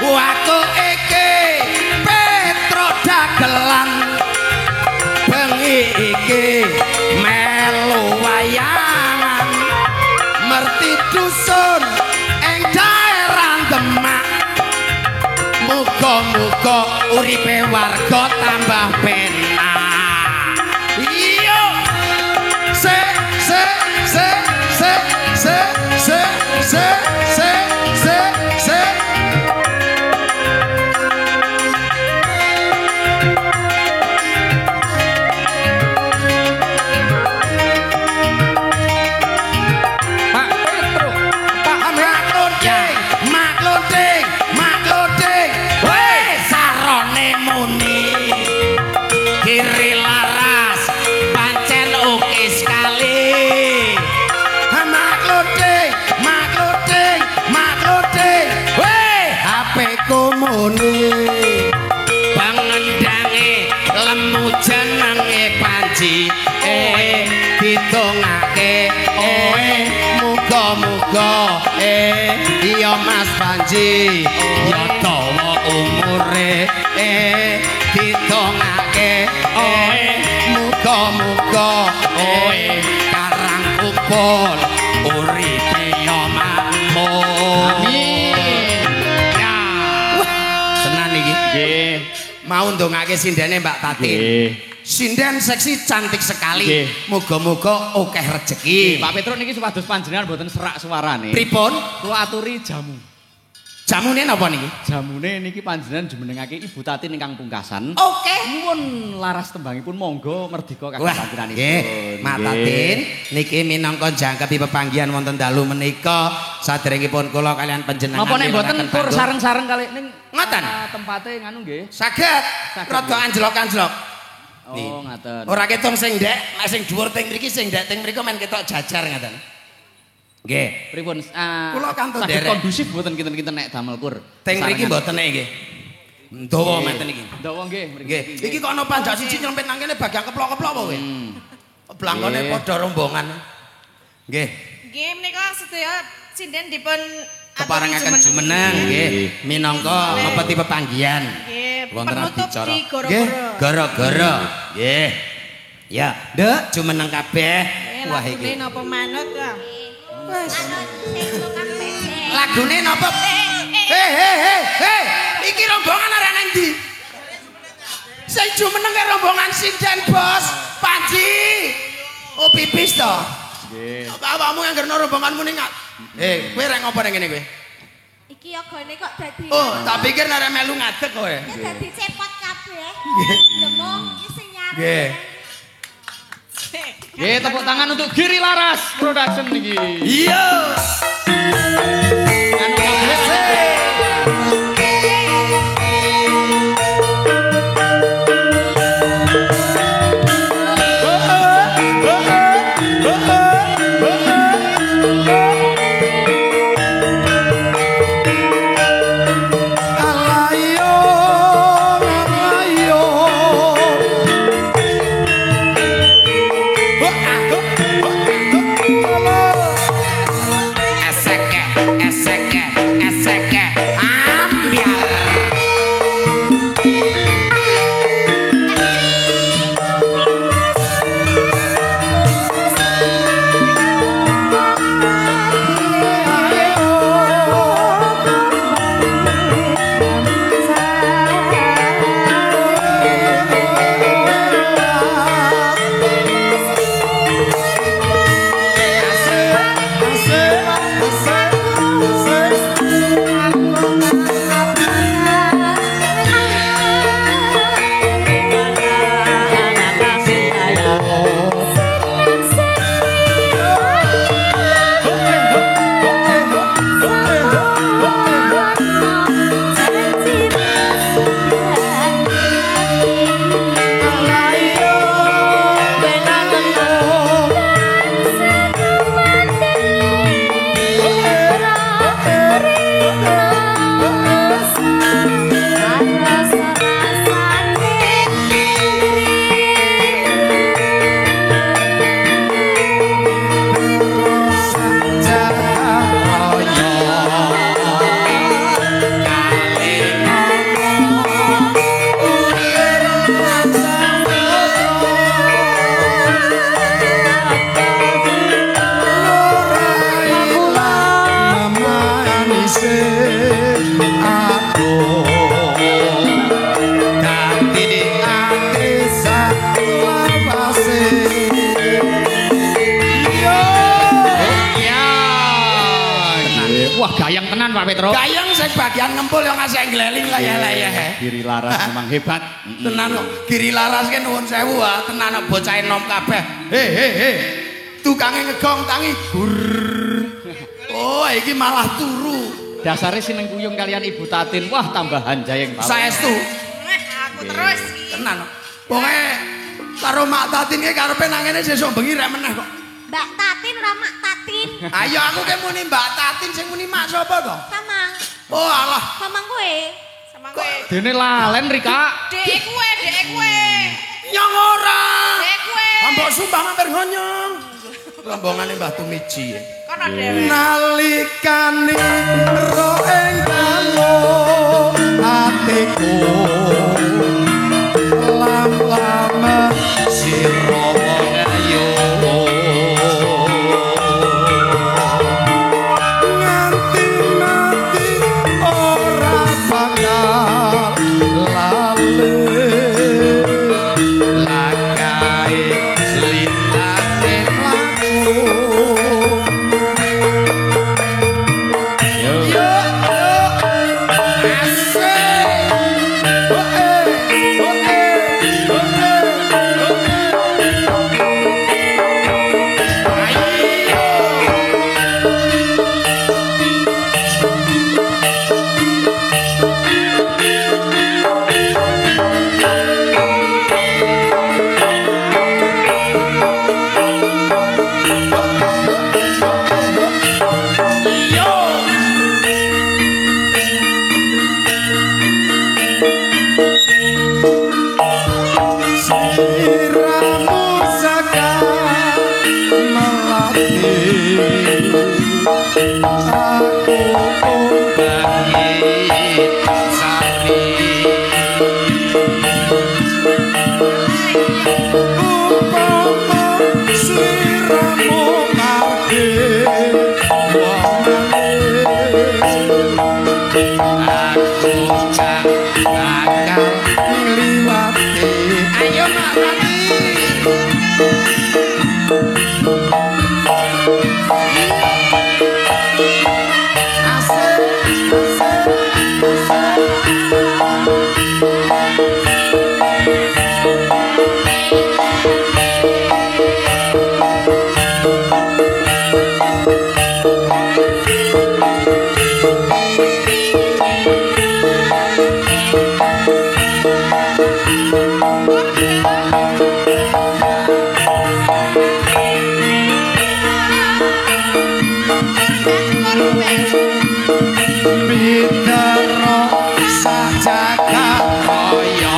aku iki Petro dagelan bengi iki melu wayangan merti dusun ing daerah Demak muga-muga uripe warga tambah penak iya maklonting, weh sarone muni Giri Laras pancen oke sekali maklonting, weh HP ku muni pangendange lemu jenenge Panji ditongake muga-muga iya Mas Panji ya dawa umure ditongake muga-muga karang kumpul uripe ya makmur amin mau ndongake sindene Mbak Tatin. Nggih. Sinden seksi cantik sekali. Muga-muga akeh rejeki. Pak Petro niki supados panjenengan mboten serak suarane. Pripun? Kula aturi jamu. Jamune napa niki? Jamune niki panjenengan jumenengake Ibu Tatin ingkang pungkasan. Oke. Nuwun laras tembangipun monggo merdika kagem Wah, panjenenganipun. nggih, Mak Tatin niki minangka jangkepi pepanggihan wonten dalu menika saderengipun kula kalian panjenengan. Napa nek mboten tur sareng-sareng kali ning ngoten? Tempate nganu nggih. Saged. Rada anjlok-anjlok. Oh, ngaten. Ora ketung sing ndek, nek sing dhuwur teng mriki sing ndek teng mriku men ketok jajar ngaten. Nggih. Pripun? Kula kantun saged derek. kondusif mboten kinten-kinten nek damel kur. Teng mriki mboten nek nggih. Ndawa menten iki. Ndawa nggih mriki. Nggih. Iki kok ana panjak siji nyelempit nang kene bagian keplok-keplok apa kowe? Blangkone padha rombongan. Nggih. Nggih menika sedaya sinden dipun Keparengaken jumeneng nggih minangka mepeti pepanggihan. Nggih. Wonten Penutup adicara. di Nggih, Goro-Goro. gara-gara. Nggih. Ya, Nduk, jumeneng kabeh. Wah Lagune iki. napa manut ta? Wes. Sing tukang becek. Lagune napa? Hei. Iki rombongan arek nang ndi? Sing jumeneng ke rombongan sinden, Bos. Panji. Oh, pipis to. Nggih. Awakmu yang gerno rombonganmu ning. Kowe rek ngopo ning kene kowe? Iki yogane kok dadi. Oh, tak pikir arek melu ngadeg kowe. Ya dadi cepot kabeh. Demong iki sing nyarep. Nggih. Nggih, tepuk tangan untuk Giri Laras Production niki. Iya. Anu kabeh. Eseke, ambiar. Wah, gayang tenan Pak Petro. Gayang sing bagian ngempul yang ngasih ngleling layah-layah. Giri Laras memang hebat. Tenan kok Giri Laras ki nuwun sewu ah, tenan kok bocah enom kabeh. He. Tukange ngegong tangi gur. Oh, iki malah turu. Dasare sineng kuyung kalian Ibu Tatin. Wah, tambahan jayeng Pak. Saestu. Aku terus iki. Tenan kok. Pokoke karo Mak Tatin ki karepe nang kene sesuk bengi rek meneh kok. Mbak Tatin ora Mak Tatin. Ayo aku ke muni Mbak Tatin sing muni Mak sapa to? Samang. Oh alah. Samang kowe. Sama kowe. Dene lalen Rika. Dek kowe. Nyong ora. Dek kowe. Ambok sumpah mampir ngonyong. Rombongane Mbah Tumiji. Kono dhewe. Nalikane ro ing dalu atiku lam-lam sira ayo nganti mati ora bakal lali siramu sekal melati aku umbangi sari umpama siramu mati aku gak bakal ngliwati ayo Mak Rani asik Bidara sajagat raya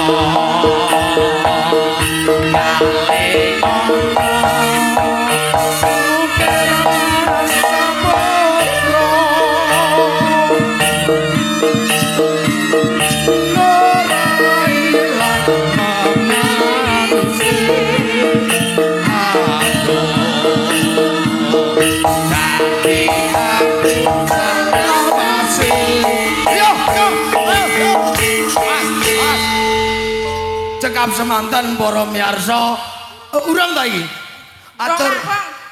cekap semanten para miyarsa urang ta iki atur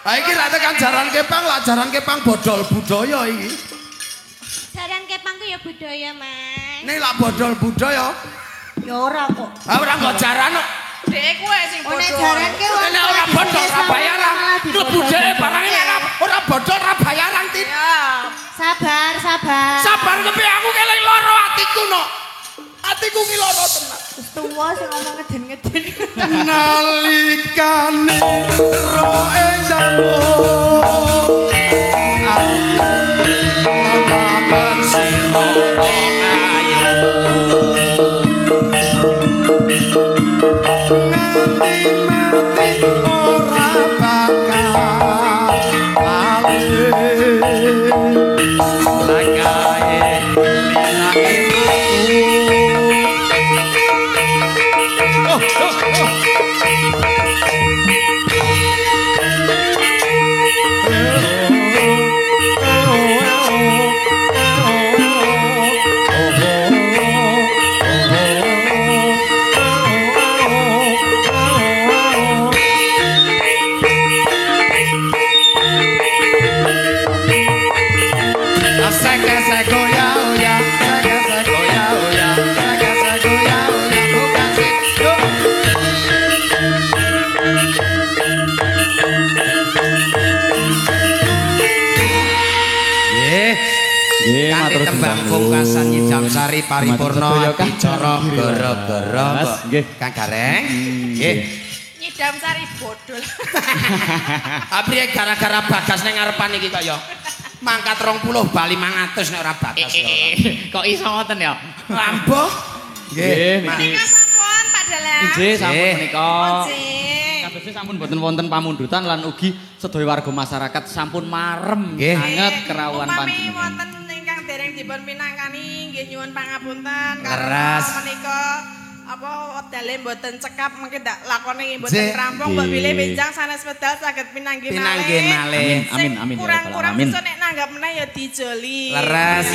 ha iki ra tekan jaran kepang lak jaran kepang bodol budaya iki Jaran kepang ku ya budaya, Mas. nek lak bodol budaya Ya ora kok. ha ora kok jaran kok Dek kowe sing bodho. Nek jaran ki nek ora bodol ra bayaran mlebu dhek barang ora bodol ra bayaran tit Sabar, sabar. sabar kepi aku keleng loro atiku no atiku ki loro tenan Wis tuwa sing ngomong ngeden-ngeden. nalikane roe jamu lawan sira ayu nganti mati ora bakal ale lagae tembang pungkasan Nyidam Sari paripurna dicara gara-gara nggih Kang Gareng nggih Nyidam Sari bodol. Apriye gara-gara Bagas ning ngarepan iki kok ya mangkat 20 bali 500 nek ora Bagas ya Kok iso ngoten ya? Lambuh nggih Niki sampun Pak Dalang. nggih sampun menika Nggih. kadosé sampun boten wonten pamundutan lan ugi sedaya warga masyarakat sampun marem sanget kerawuhan panjenengan wonten ingkang dereng dipun pinangkani nggih nyuwun pangapunten Leres. menika apa dale mboten cekap mengke ndak lakone mboten rampung mbok bilih benjang sanes medal saged pinanggih malih amin amin ya rabbal kurang-kurang alamin sesuk nek nanggap meneh ya dijoli leres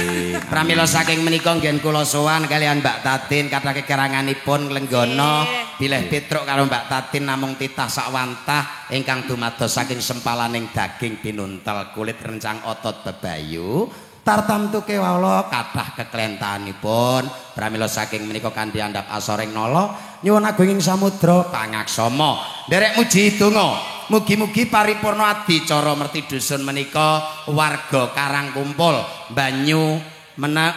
pramila saking menika ngen kula sowan kalian Mbak Tatin kathah kekeranganipun Lenggono bilih Petruk karo Mbak Tatin namung titah sakwantah ingkang dumados saking sempalaning daging pinuntel kulit rencang otot bebayu tartamtu kewala kathah keklentanipun pramila saking menika kanthi andhap asoreng nala nyuwun agunging samudra pangaksama nderek muji donga mugi-mugi paripurna adicara merti dusun menika warga Karang Kumpul banyu meneng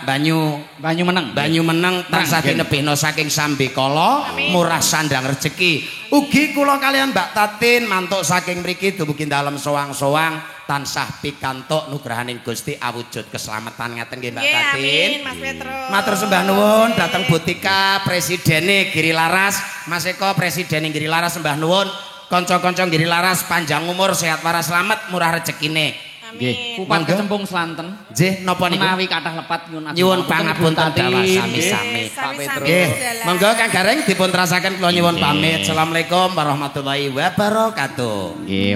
tansah dinebihna saking sambekala murah sandang rejeki ugi kula kalian Mbak Tatin mantuk saking mriki dumugi dalem soang-soang tansah pikantuk nugrahaning Gusti awujud keselamatan ngaten nggih Mbak Nggih, Tatin. amin Mas Petrus. Matur sembah nuwun dhateng Butika Presidene Giri Laras, Mas Eko Presidene Giri Laras sembah nuwun. Kanca-kanca Giri Laras panjang umur, sehat waras selamat, murah rezekine. Amin. Kupat Kecempung Slanten. Nggih, napa niku? Menawi kathah lepat Nyuwun pangapunten dawa sami-sami. Pak Petrus. Nggih, monggo Kang Gareng dipun terasaken kula nyuwun pamit. Assalamualaikum warahmatullahi wabarakatuh. Nggih,